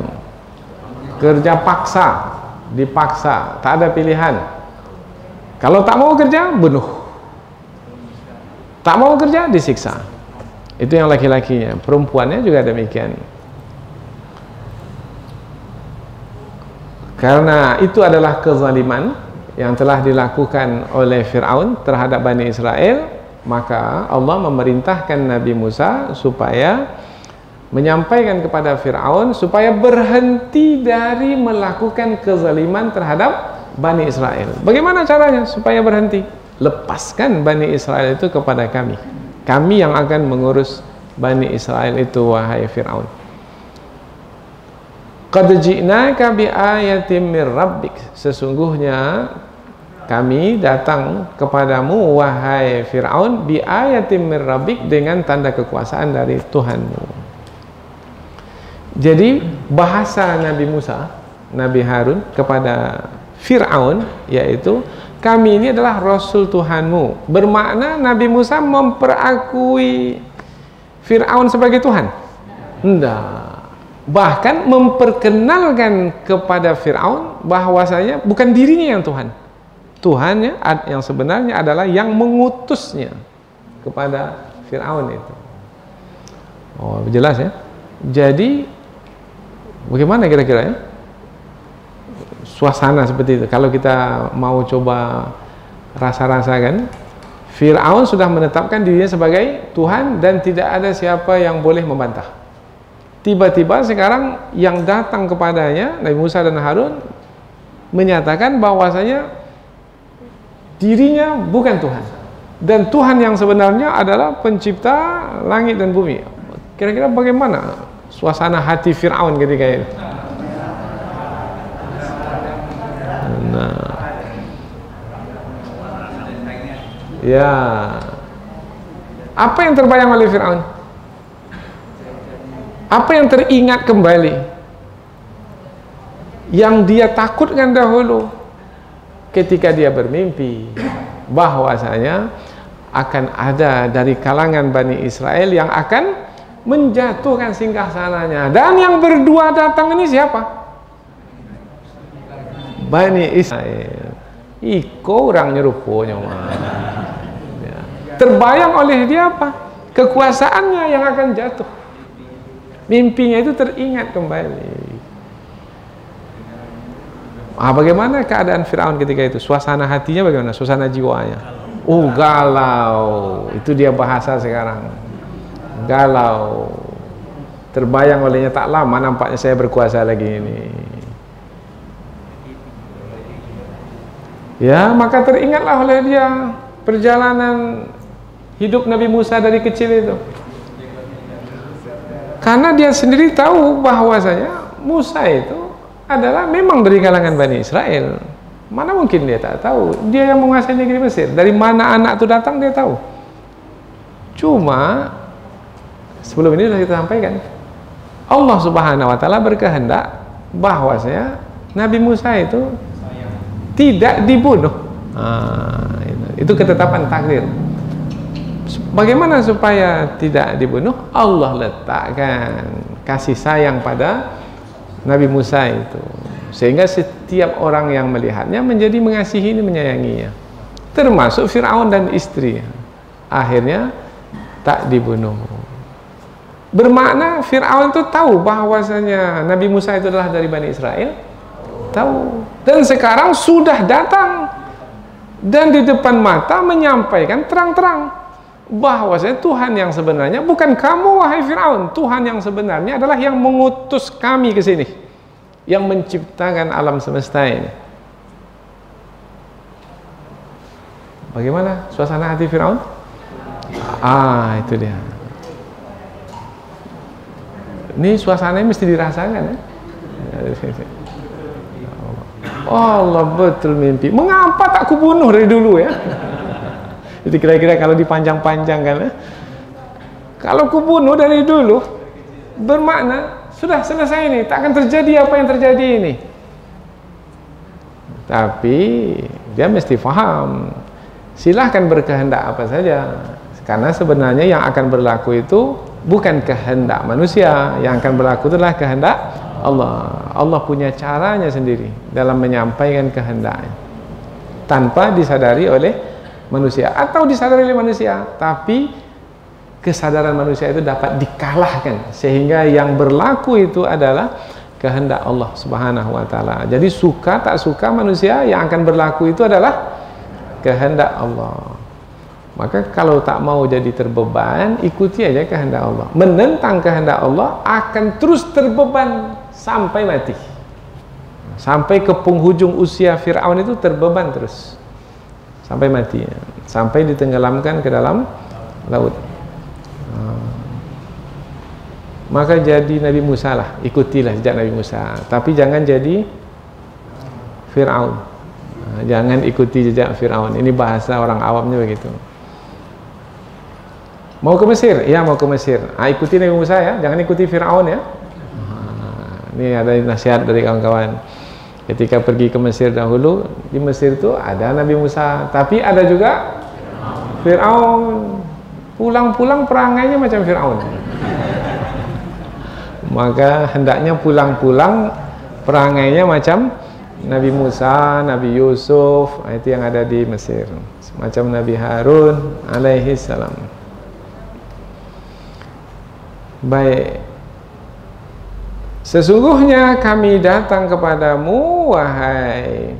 Kerja paksa, dipaksa, tak ada pilihan. Kalau tak mau kerja, bunuh. Tak mau kerja, disiksa. Itu yang laki-lakinya. Perempuannya juga demikian. Karena itu adalah kezaliman yang telah dilakukan oleh Fir'aun terhadap Bani Israel, maka Allah memerintahkan Nabi Musa supaya menyampaikan kepada Fir'aun supaya berhenti dari melakukan kezaliman terhadap Bani Israel. Bagaimana caranya supaya berhenti? Lepaskan Bani Israel itu kepada kami. Kami yang akan mengurus Bani Israel itu, wahai Fir'aun. Qad ji'naka bi ayatin mir rabbik, sesungguhnya kami datang kepadamu wahai Fir'aun bi ayatin mir rabbik, dengan tanda kekuasaan dari Tuhanmu. Jadi bahasa Nabi Musa, Nabi Harun kepada Fir'aun yaitu, kami ini adalah Rasul Tuhanmu. Bermakna Nabi Musa memperakui Fir'aun sebagai Tuhan? Tidak. Bahkan memperkenalkan kepada Fir'aun bahwasanya bukan dirinya yang Tuhan. Tuhannya yang sebenarnya adalah yang mengutusnya kepada Fir'aun itu. Oh, jelas ya? Jadi bagaimana kira-kira ya suasana seperti itu kalau kita mau coba rasa-rasakan? Fir'aun sudah menetapkan dirinya sebagai Tuhan dan tidak ada siapa yang boleh membantah. Tiba-tiba sekarang yang datang kepadanya Nabi Musa dan Harun menyatakan bahwasanya dirinya bukan Tuhan. dan Tuhan yang sebenarnya adalah pencipta langit dan bumi. Kira-kira bagaimana suasana hati Fir'aun ketika itu? Nah, ya, apa yang terbayang oleh Fir'aun? Apa yang teringat kembali? Yang dia takutkan dahulu ketika dia bermimpi bahwasanya akan ada dari kalangan Bani Israel yang akan menjatuhkan singgasananya, dan yang berdua datang ini siapa? Bani Israel. Iko orang nyerupanya ya. Terbayang oleh dia apa? Kekuasaannya yang akan jatuh. Mimpinya itu teringat kembali. Bagaimana keadaan Fir'aun ketika itu? Suasana hatinya bagaimana? Suasana jiwanya? Oh, galau. Itu dia bahasa sekarang. Galau. Terbayang olehnya, tak lama nampaknya saya berkuasa lagi ini. Ya, maka teringatlah oleh dia perjalanan hidup Nabi Musa dari kecil itu. Karena dia sendiri tahu bahwasanya Musa itu adalah memang dari kalangan Bani Israel. Mana mungkin dia tak tahu? Dia yang menguasai negeri Mesir. Dari mana anak itu datang dia tahu. Cuma sebelum ini sudah kita sampaikan, Allah Subhanahu wa taala berkehendak bahwasanya Nabi Musa itu tidak dibunuh. Itu ketetapan takdir. Bagaimana supaya tidak dibunuh? Allah letakkan kasih sayang pada Nabi Musa itu, sehingga setiap orang yang melihatnya menjadi mengasihi ini, menyayanginya, termasuk Fir'aun dan istri. Akhirnya tak dibunuh. Bermakna Fir'aun itu tahu bahwasanya Nabi Musa itu adalah dari Bani Israel, tahu, dan sekarang sudah datang dan di depan mata menyampaikan terang-terang bahwasanya Tuhan yang sebenarnya bukan kamu wahai Fir'aun. Tuhan yang sebenarnya adalah yang mengutus kami ke sini, yang menciptakan alam semesta ini. Bagaimana suasana hati Fir'aun? Itu dia. Ini suasananya mesti dirasakan ya. Allah, betul mimpi. Mengapa tak kubunuh dari dulu ya? Itu kira-kira kalau dipanjang-panjangkan ya. Kalau kubunuh dari dulu, bermakna sudah selesai ini, tak akan terjadi apa yang terjadi ini. Tapi dia mesti faham, silahkan berkehendak apa saja, karena sebenarnya yang akan berlaku itu bukan kehendak manusia, yang akan berlaku itulah kehendak Allah. Allah punya caranya sendiri dalam menyampaikan kehendaknya, tanpa disadari oleh manusia atau disadari oleh manusia, tapi kesadaran manusia itu dapat dikalahkan, sehingga yang berlaku itu adalah kehendak Allah Subhanahu wa taala. Jadi suka tak suka manusia, yang akan berlaku itu adalah kehendak Allah. Maka kalau tak mau jadi terbeban, ikuti aja kehendak Allah. Menentang kehendak Allah akan terus terbeban sampai mati. Sampai ke penghujung usia Fir'aun itu terbeban terus sampai mati, sampai ditenggelamkan ke dalam laut. Maka jadi Nabi Musa lah, ikutilah sejak Nabi Musa, tapi jangan jadi Fir'aun. Jangan ikuti jejak Fir'aun. Ini bahasa orang awamnya begitu. Mau ke Mesir? Ya, mau ke Mesir. Ikuti Nabi Musa ya, jangan ikuti Fir'aun ya. Ini ada nasihat dari kawan-kawan. Ketika pergi ke Mesir dahulu, di Mesir itu ada Nabi Musa, tapi ada juga Fir'aun. Pulang-pulang perangainya macam Fir'aun. Maka hendaknya pulang-pulang perangainya macam Nabi Musa, Nabi Yusuf, itu yang ada di Mesir. Macam Nabi Harun alaihi salam. Baik. Sesungguhnya kami datang kepadamu wahai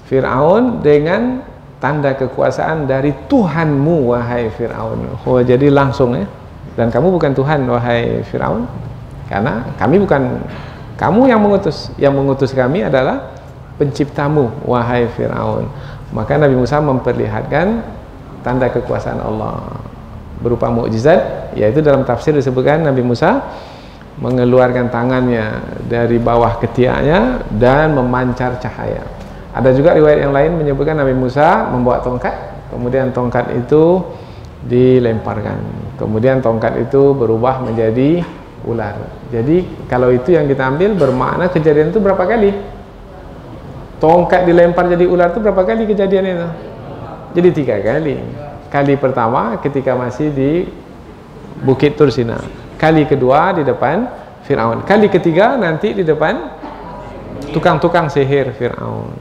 Fir'aun dengan tanda kekuasaan dari Tuhanmu wahai Fir'aun. Oh, jadi langsung ya. Dan kamu bukan Tuhan wahai Fir'aun, karena kami bukan kamu yang mengutus. Yang mengutus kami adalah penciptamu wahai Fir'aun. Maka Nabi Musa memperlihatkan tanda kekuasaan Allah berupa mukjizat, yaitu dalam tafsir disebutkan Nabi Musa mengeluarkan tangannya dari bawah ketiaknya dan memancar cahaya. Ada juga riwayat yang lain menyebutkan Nabi Musa membawa tongkat, kemudian tongkat itu dilemparkan, kemudian tongkat itu berubah menjadi ular. Jadi kalau itu yang kita ambil, bermakna kejadian itu berapa kali? Tongkat dilempar jadi ular itu berapa kali kejadian itu? Jadi 3 kali. Kali pertama ketika masih di Bukit Tur Sina, kali kedua di depan Fir'aun, kali ketiga nanti di depan tukang-tukang sihir Fir'aun.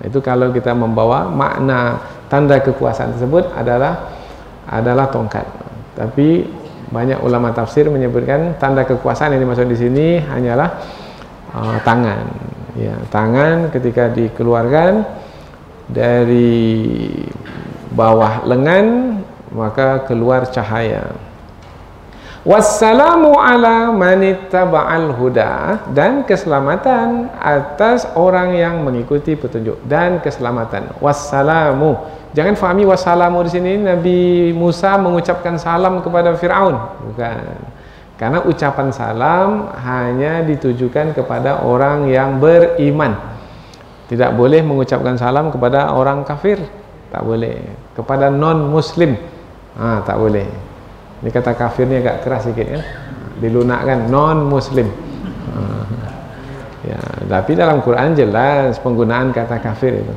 Itu kalau kita membawa makna tanda kekuasaan tersebut adalah tongkat. Tapi banyak ulama tafsir menyebutkan tanda kekuasaan yang dimaksud di sini hanyalah tangan. Ya, tangan ketika dikeluarkan dari bawah lengan maka keluar cahaya. Wassalamu ala manittaba'al huda, dan keselamatan atas orang yang mengikuti petunjuk, dan keselamatan. Wassalamu, jangan fahami wassalamu di sini Nabi Musa mengucapkan salam kepada Fir'aun, bukan. Karena ucapan salam hanya ditujukan kepada orang yang beriman. Tidak boleh mengucapkan salam kepada orang kafir, tak boleh. Kepada non muslim, tak boleh. Ini kata kafir ni agak keras sikit kan, dilunakkan non muslim. Ya, tapi dalam Quran jelas penggunaan kata kafir itu,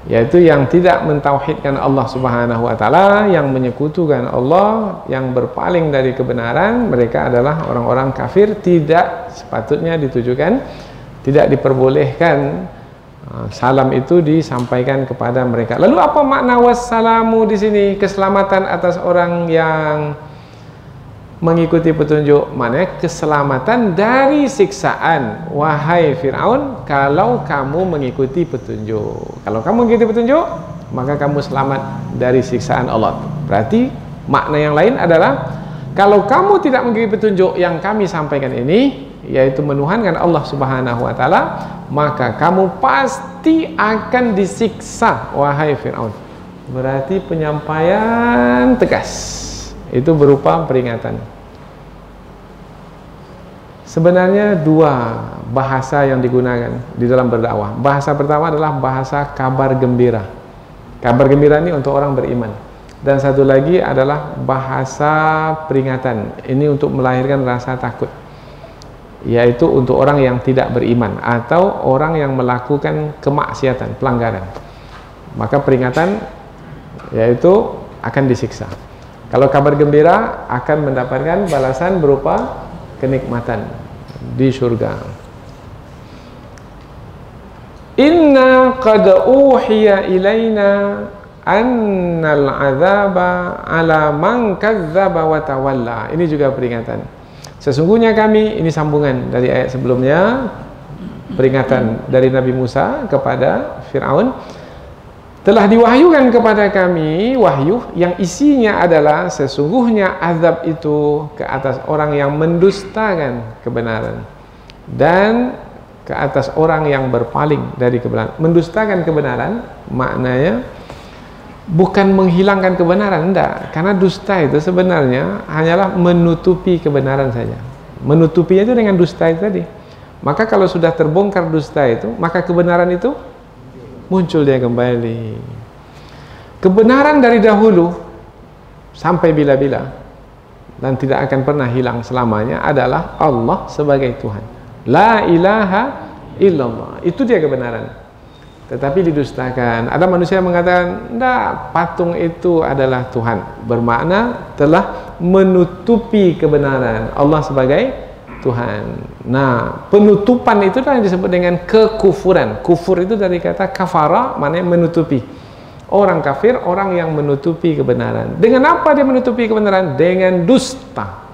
yaitu yang tidak mentauhidkan Allah Subhanahu wa taala, yang menyekutukan Allah, yang berpaling dari kebenaran, mereka adalah orang-orang kafir. Tidak sepatutnya ditujukan, tidak diperbolehkan salam itu disampaikan kepada mereka. Lalu apa makna wassalamu di sini? Keselamatan atas orang yang mengikuti petunjuk, maknanya keselamatan dari siksaan. Wahai Fir'aun, kalau kamu mengikuti petunjuk, kalau kamu mengikuti petunjuk, maka kamu selamat dari siksaan Allah. Berarti makna yang lain adalah kalau kamu tidak mengikuti petunjuk yang kami sampaikan ini, yaitu menuhankan Allah Subhanahu wa taala, maka kamu pasti akan disiksa, wahai Fir'aun. Berarti penyampaian tegas itu berupa peringatan. Sebenarnya 2 bahasa yang digunakan di dalam berdakwah. Bahasa pertama adalah bahasa kabar gembira. Kabar gembira ini untuk orang beriman. Dan satu lagi adalah bahasa peringatan. Ini untuk melahirkan rasa takut, yaitu untuk orang yang tidak beriman atau orang yang melakukan kemaksiatan, pelanggaran. Maka peringatan yaitu akan disiksa. Kalau kabar gembira akan mendapatkan balasan berupa kenikmatan di surga. Inna qad uhiya ilaina annal azaba ala man kadzdzaba wa tawalla. Ini juga peringatan. Sesungguhnya kami, ini sambungan dari ayat sebelumnya, peringatan dari Nabi Musa kepada Fir'aun. Telah diwahyukan kepada kami wahyu yang isinya adalah sesungguhnya azab itu ke atas orang yang mendustakan kebenaran dan ke atas orang yang berpaling dari kebenaran. Mendustakan kebenaran maknanya bukan menghilangkan kebenaran, enggak. Karena dusta itu sebenarnya hanyalah menutupi kebenaran saja. Menutupinya itu dengan dusta itu tadi. Maka kalau sudah terbongkar dusta itu, maka kebenaran itu muncul dia kembali. Kebenaran dari dahulu sampai bila-bila dan tidak akan pernah hilang selamanya adalah Allah sebagai Tuhan. La ilaha illallah. Itu dia kebenaran. Tetapi didustakan. Ada manusia yang mengatakan, enggak, patung itu adalah Tuhan. Bermakna telah menutupi kebenaran Allah sebagai Tuhan. Nah, penutupan itu yang disebut dengan kekufuran. Kufur itu dari kata kafara, maknanya menutupi. Orang kafir, orang yang menutupi kebenaran. Dengan apa dia menutupi kebenaran? Dengan dusta.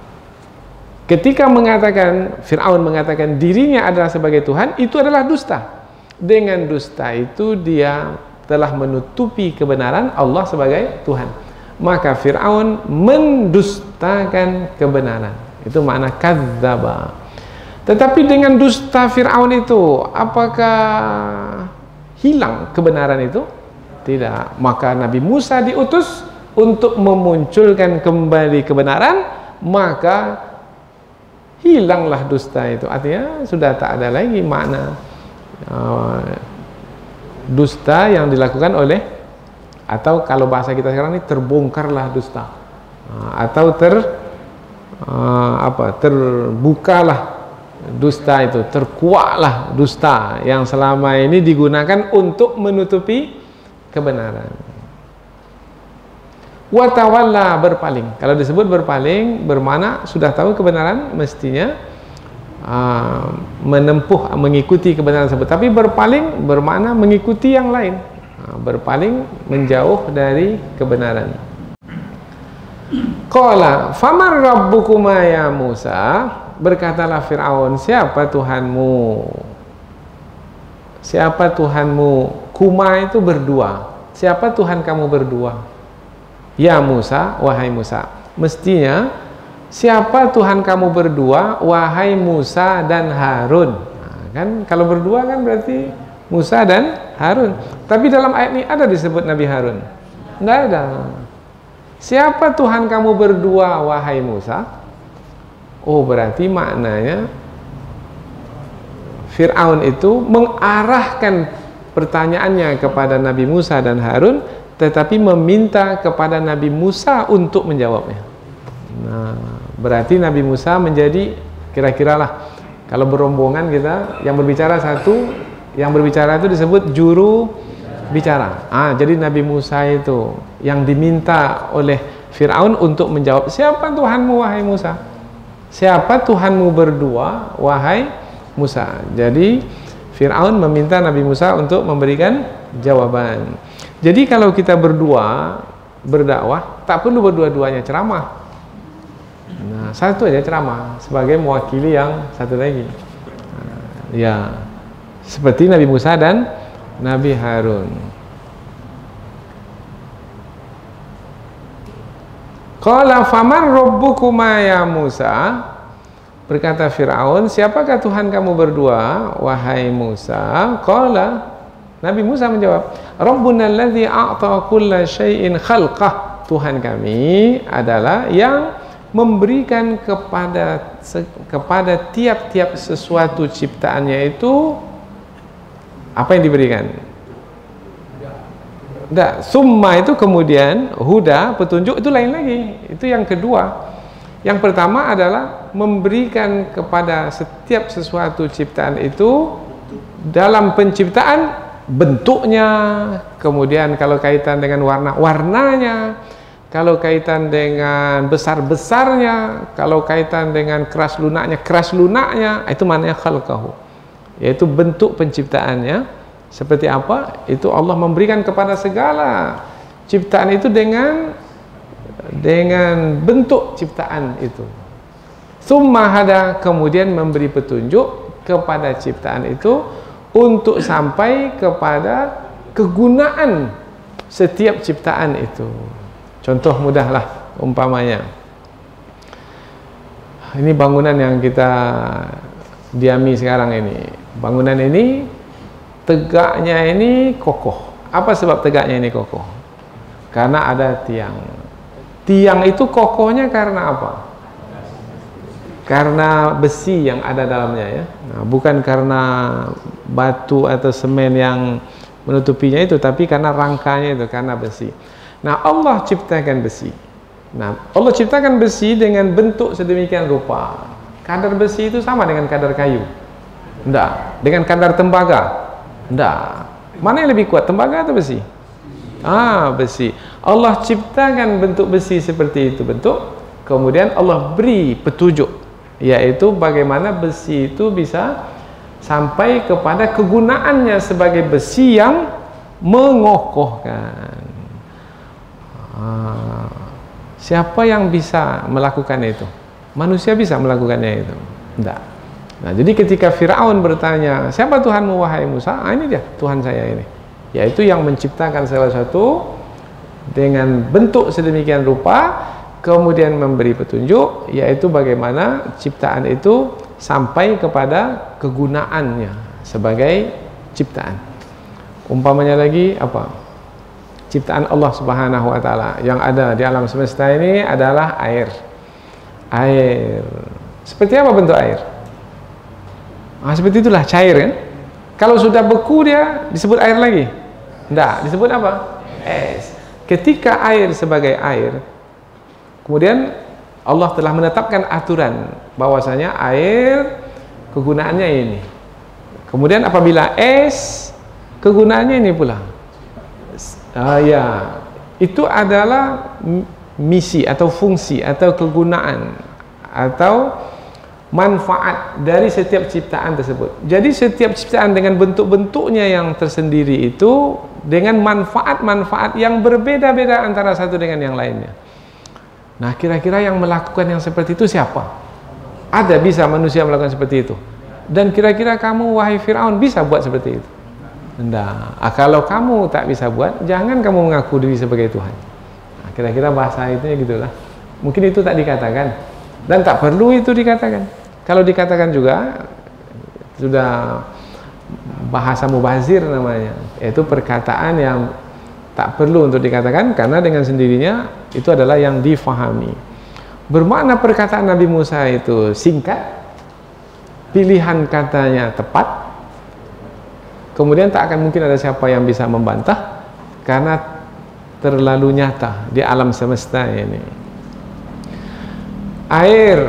Ketika mengatakan, Fir'aun mengatakan dirinya adalah sebagai Tuhan, itu adalah dusta. Dengan dusta itu dia telah menutupi kebenaran Allah sebagai Tuhan. Maka Fir'aun mendustakan kebenaran. Itu makna kadzdzaba. Tetapi dengan dusta Fir'aun itu, apakah hilang kebenaran itu? Tidak. Maka Nabi Musa diutus untuk memunculkan kembali kebenaran, maka hilanglah dusta itu. Artinya sudah tak ada lagi makna dusta yang dilakukan oleh, atau kalau bahasa kita sekarang ini, terbongkarlah dusta, atau terbukalah dusta itu, terkuaklah dusta yang selama ini digunakan untuk menutupi kebenaran. Watawalla, berpaling. Kalau disebut berpaling, bermakna sudah tahu kebenaran, mestinya menempuh, mengikuti kebenaran tersebut. Tapi berpaling bermakna mengikuti yang lain, berpaling menjauh dari kebenaran. Qala faman rabbukuma ya Musa, berkatalah Fir'aun, siapa Tuhanmu? Siapa Tuhanmu? Kuma itu berdua. Siapa Tuhan kamu berdua? Ya Musa, wahai Musa. Mestinya siapa Tuhan kamu berdua, wahai Musa dan Harun. Nah, kan kalau berdua kan berarti Musa dan Harun. Tapi dalam ayat ini ada disebut Nabi Harun? Tidak ada. Siapa Tuhan kamu berdua, wahai Musa? Oh, berarti maknanya Fir'aun itu mengarahkan pertanyaannya kepada Nabi Musa dan Harun, tetapi meminta kepada Nabi Musa untuk menjawabnya. Nah, berarti Nabi Musa menjadi, kira-kira lah, kalau berombongan kita, yang berbicara satu, yang berbicara itu disebut juru bicara. Jadi Nabi Musa itu yang diminta oleh Fir'aun untuk menjawab, siapa Tuhanmu wahai Musa? Siapa Tuhanmu berdua wahai Musa? Jadi Fir'aun meminta Nabi Musa untuk memberikan jawaban. Jadi kalau kita berdua berdakwah, tak perlu berdua-duanya ceramah. Nah, satu aja ceramah sebagai mewakili yang satu lagi. Ya, seperti Nabi Musa dan Nabi Harun. Qala faman rabbukuma ya Musa, berkata Fir'aun, siapakah Tuhan kamu berdua wahai Musa? Qala, Nabi Musa menjawab, Rabbuna alladhi a'ta kulla syai'in khalqah. Tuhan kami adalah yang memberikan kepada tiap-tiap sesuatu ciptaannya itu apa yang diberikan? Summa itu kemudian huda, petunjuk, itu lain lagi. Itu yang kedua. Yang pertama adalah memberikan kepada setiap sesuatu ciptaan itu dalam penciptaan bentuknya, kemudian kalau kaitan dengan warnanya, kalau kaitan dengan besar-besarnya, kalau kaitan dengan keras lunaknya, itu maknanya khalqahu, yaitu bentuk penciptaannya. Seperti apa? Itu Allah memberikan kepada segala ciptaan itu dengan bentuk ciptaan itu. Summa hada, kemudian memberi petunjuk kepada ciptaan itu untuk sampai kepada kegunaan setiap ciptaan itu. Contoh mudahlah, umpamanya ini bangunan yang kita diami sekarang ini. Bangunan ini tegaknya ini kokoh. Apa sebab tegaknya ini kokoh? Karena ada tiang. Tiang itu kokohnya karena apa? Karena besi yang ada dalamnya, ya. Nah, bukan karena batu atau semen yang menutupinya itu, tapi karena rangkanya itu, karena besi. Nah, Allah ciptakan besi. Nah, Allah ciptakan besi dengan bentuk sedemikian rupa. Kadar besi itu sama dengan kadar kayu? Enggak. Dengan kadar tembaga? Enggak. Mana yang lebih kuat, tembaga atau besi? Besi. Allah ciptakan bentuk besi seperti itu bentuk, kemudian Allah beri petunjuk, yaitu bagaimana besi itu bisa sampai kepada kegunaannya sebagai besi yang mengokohkan. Siapa yang bisa melakukan itu? Manusia bisa melakukannya itu? Tidak. Nah, jadi ketika Fir'aun bertanya, siapa Tuhanmu wahai Musa? Ini dia Tuhan saya ini, yaitu yang menciptakan salah satu dengan bentuk sedemikian rupa, kemudian memberi petunjuk, yaitu bagaimana ciptaan itu sampai kepada kegunaannya sebagai ciptaan. Umpamanya lagi apa? ciptaan Allah Subhanahu wa taala. Yang ada di alam semesta ini adalah air. Air. Seperti apa bentuk air? Seperti itulah, cair kan? Kalau sudah beku dia disebut air lagi? Tidak, disebut apa? Es. Ketika air sebagai air, kemudian Allah telah menetapkan aturan bahwasanya air kegunaannya ini. Kemudian apabila es, kegunaannya ini pula. Ya, itu adalah misi atau fungsi atau kegunaan atau manfaat dari setiap ciptaan tersebut. Jadi setiap ciptaan dengan bentuk-bentuknya yang tersendiri itu dengan manfaat-manfaat yang berbeda-beda antara satu dengan yang lainnya. Nah, kira-kira yang melakukan yang seperti itu siapa? Ada bisa manusia melakukan seperti itu? Dan kira-kira kamu, wahai Fir'aun, bisa buat seperti itu? Tidak. Kalau kamu tak bisa buat, jangan kamu mengaku diri sebagai Tuhan. Kira-kira bahasa itu gitulah. Mungkin itu tak dikatakan, dan tak perlu itu dikatakan. Kalau dikatakan juga sudah bahasa mubazir namanya, yaitu perkataan yang tak perlu untuk dikatakan karena dengan sendirinya itu adalah yang difahami. Bermakna perkataan Nabi Musa itu singkat, pilihan katanya tepat, kemudian tak akan mungkin ada siapa yang bisa membantah karena terlalu nyata di alam semesta ini. Air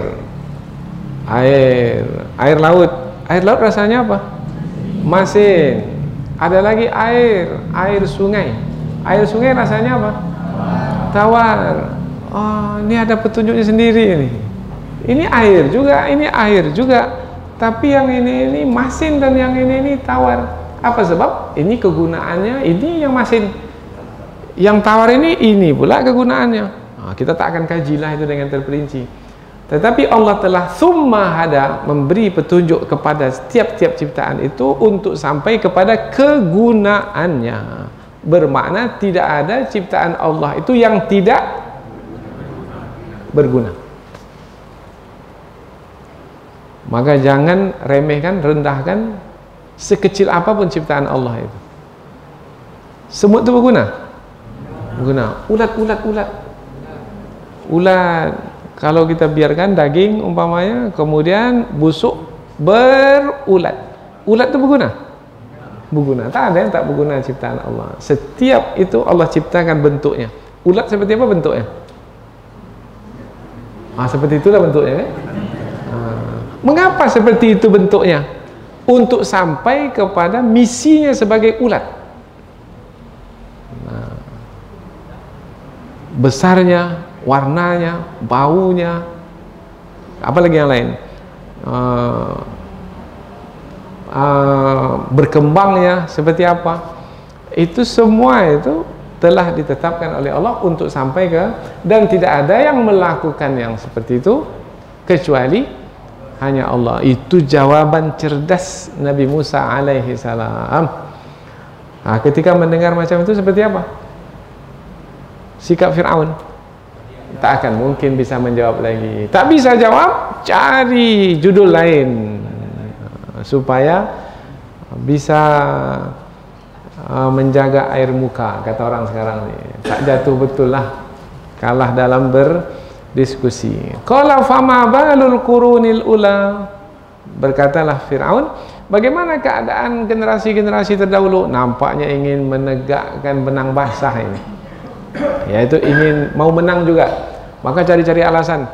laut rasanya apa? Masin. Ada lagi air sungai. Air sungai rasanya apa? Tawar. Oh, ini ada petunjuknya sendiri ini. Ini air juga, tapi yang ini masin dan yang ini tawar. Apa sebab? Ini kegunaannya, ini yang masin. Yang tawar ini pula kegunaannya. Nah, kita tak akan kajilah itu dengan terperinci. Tetapi Allah telah summa hada, memberi petunjuk kepada setiap-tiap ciptaan itu untuk sampai kepada kegunaannya. Bermakna tidak ada ciptaan Allah itu yang tidak berguna. Maka jangan remehkan, rendahkan sekecil apapun ciptaan Allah itu. Semut itu berguna? Berguna. Ulat. Kalau kita biarkan daging umpamanya, kemudian busuk berulat. Ulat itu berguna? Berguna. Tak ada yang tak berguna ciptaan Allah. Setiap itu Allah ciptakan bentuknya. Ulat seperti apa bentuknya? Seperti itulah bentuknya kan? Mengapa seperti itu bentuknya? Untuk sampai kepada misinya sebagai ulat. Besarnya, warnanya, baunya, apalagi yang lain, berkembangnya seperti apa, itu semua itu telah ditetapkan oleh Allah untuk sampai ke, dan tidak ada yang melakukan yang seperti itu kecuali hanya Allah. Itu jawaban cerdas Nabi Musa alaihi salam. Ketika mendengar macam itu seperti apa sikap Fir'aun? Tak akan mungkin bisa menjawab lagi. Tak bisa jawab, cari judul lain supaya bisa menjaga air muka, kata orang sekarang ni. Tak jatuh betul lah, kalah dalam berdiskusi. Qala fama balul qurunil ula, berkatalah Fir'aun, bagaimana keadaan generasi-generasi terdahulu? Nampaknya ingin menegakkan benang basah ini, yaitu ingin mau menang juga. Maka cari-cari alasan.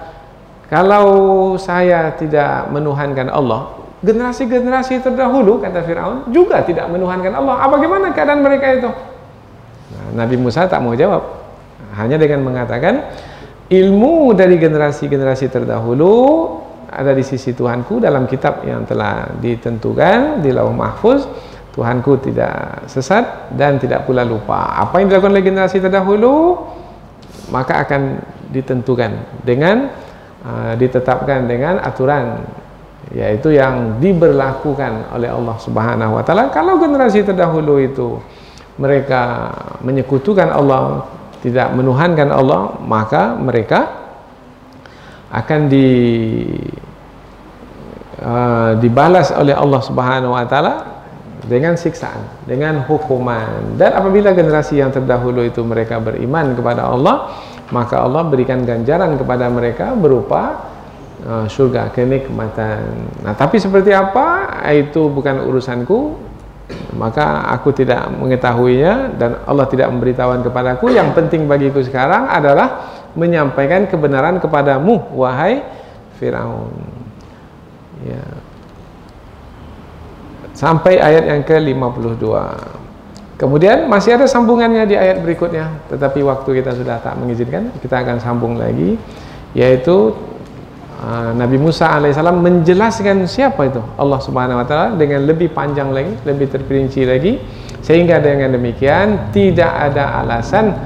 Kalau saya tidak menuhankan Allah, generasi-generasi terdahulu, kata Fir'aun, juga tidak menuhankan Allah. Bagaimana keadaan mereka itu? Nabi Musa tak mau jawab, hanya dengan mengatakan, ilmu dari generasi-generasi terdahulu ada di sisi Tuhanku dalam kitab yang telah ditentukan di Lauh Mahfuz. Tuhanku tidak sesat dan tidak pula lupa. Apa yang dilakukan oleh generasi terdahulu maka akan ditentukan dengan ditetapkan dengan aturan, yaitu yang diberlakukan oleh Allah Subhanahu wa taala. Kalau generasi terdahulu itu mereka menyekutukan Allah, tidak menuhankan Allah, maka mereka akan dibalas oleh Allah Subhanahu wa taala dengan siksaan, dengan hukuman. Dan apabila generasi yang terdahulu itu mereka beriman kepada Allah, maka Allah berikan ganjaran kepada mereka berupa surga, kenikmatan. Nah, tapi seperti apa itu bukan urusanku, maka aku tidak mengetahuinya dan Allah tidak memberitahuan kepadaku. Yang penting bagiku sekarang adalah menyampaikan kebenaran kepadamu, wahai Firaun. Ya. Sampai ayat yang ke-52. Kemudian masih ada sambungannya di ayat berikutnya, tetapi waktu kita sudah tak mengizinkan, kita akan sambung lagi, yaitu Nabi Musa alaihissalam menjelaskan siapa itu Allah subhanahu wa ta'ala dengan lebih panjang lagi, lebih terperinci lagi, sehingga dengan demikian tidak ada alasan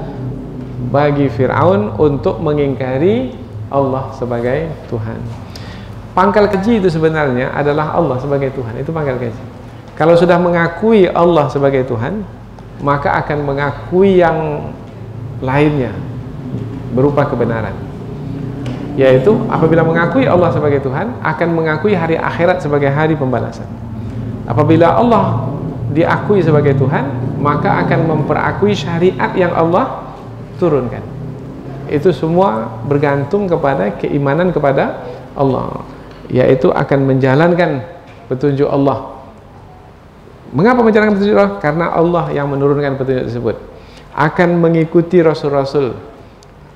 bagi Fir'aun untuk mengingkari Allah sebagai Tuhan. Pangkal keji itu sebenarnya adalah Allah sebagai Tuhan, itu pangkal keji. Kalau sudah mengakui Allah sebagai Tuhan, maka akan mengakui yang lainnya berupa kebenaran. Yaitu apabila mengakui Allah sebagai Tuhan, akan mengakui hari akhirat sebagai hari pembalasan. Apabila Allah diakui sebagai Tuhan, maka akan memperakui syariat yang Allah turunkan. Itu semua bergantung kepada keimanan kepada Allah, yaitu akan menjalankan petunjuk Allah. Mengapa menjalankan petunjuk Allah? Karena Allah yang menurunkan petunjuk tersebut. Akan mengikuti rasul-rasul.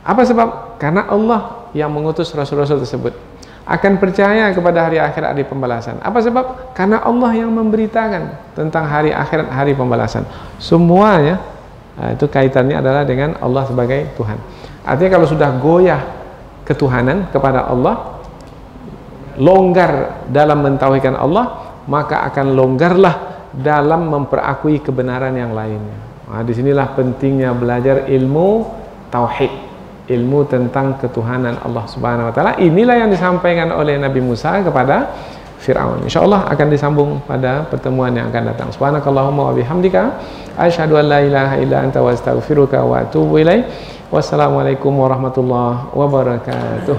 Apa sebab? Karena Allah yang mengutus rasul-rasul tersebut. Akan percaya kepada hari akhirat, hari pembalasan. Apa sebab? Karena Allah yang memberitakan tentang hari akhirat, hari pembalasan. Semuanya itu kaitannya adalah dengan Allah sebagai Tuhan. Artinya kalau sudah goyah ketuhanan kepada Allah, longgar dalam mentauhidkan Allah, maka akan longgarlah dalam memperakui kebenaran yang lainnya. Nah, disinilah pentingnya belajar ilmu tauhid, ilmu tentang ketuhanan Allah Subhanahu wa taala. Inilah yang disampaikan oleh Nabi Musa kepada Fir'aun. Insyaallah akan disambung pada pertemuan yang akan datang. Subhanakallahumma wa bihamdika asyhadu an la ilaha illa anta wa astaghfiruka wa atubu ilaik. Wassalamualaikum warahmatullahi wabarakatuh.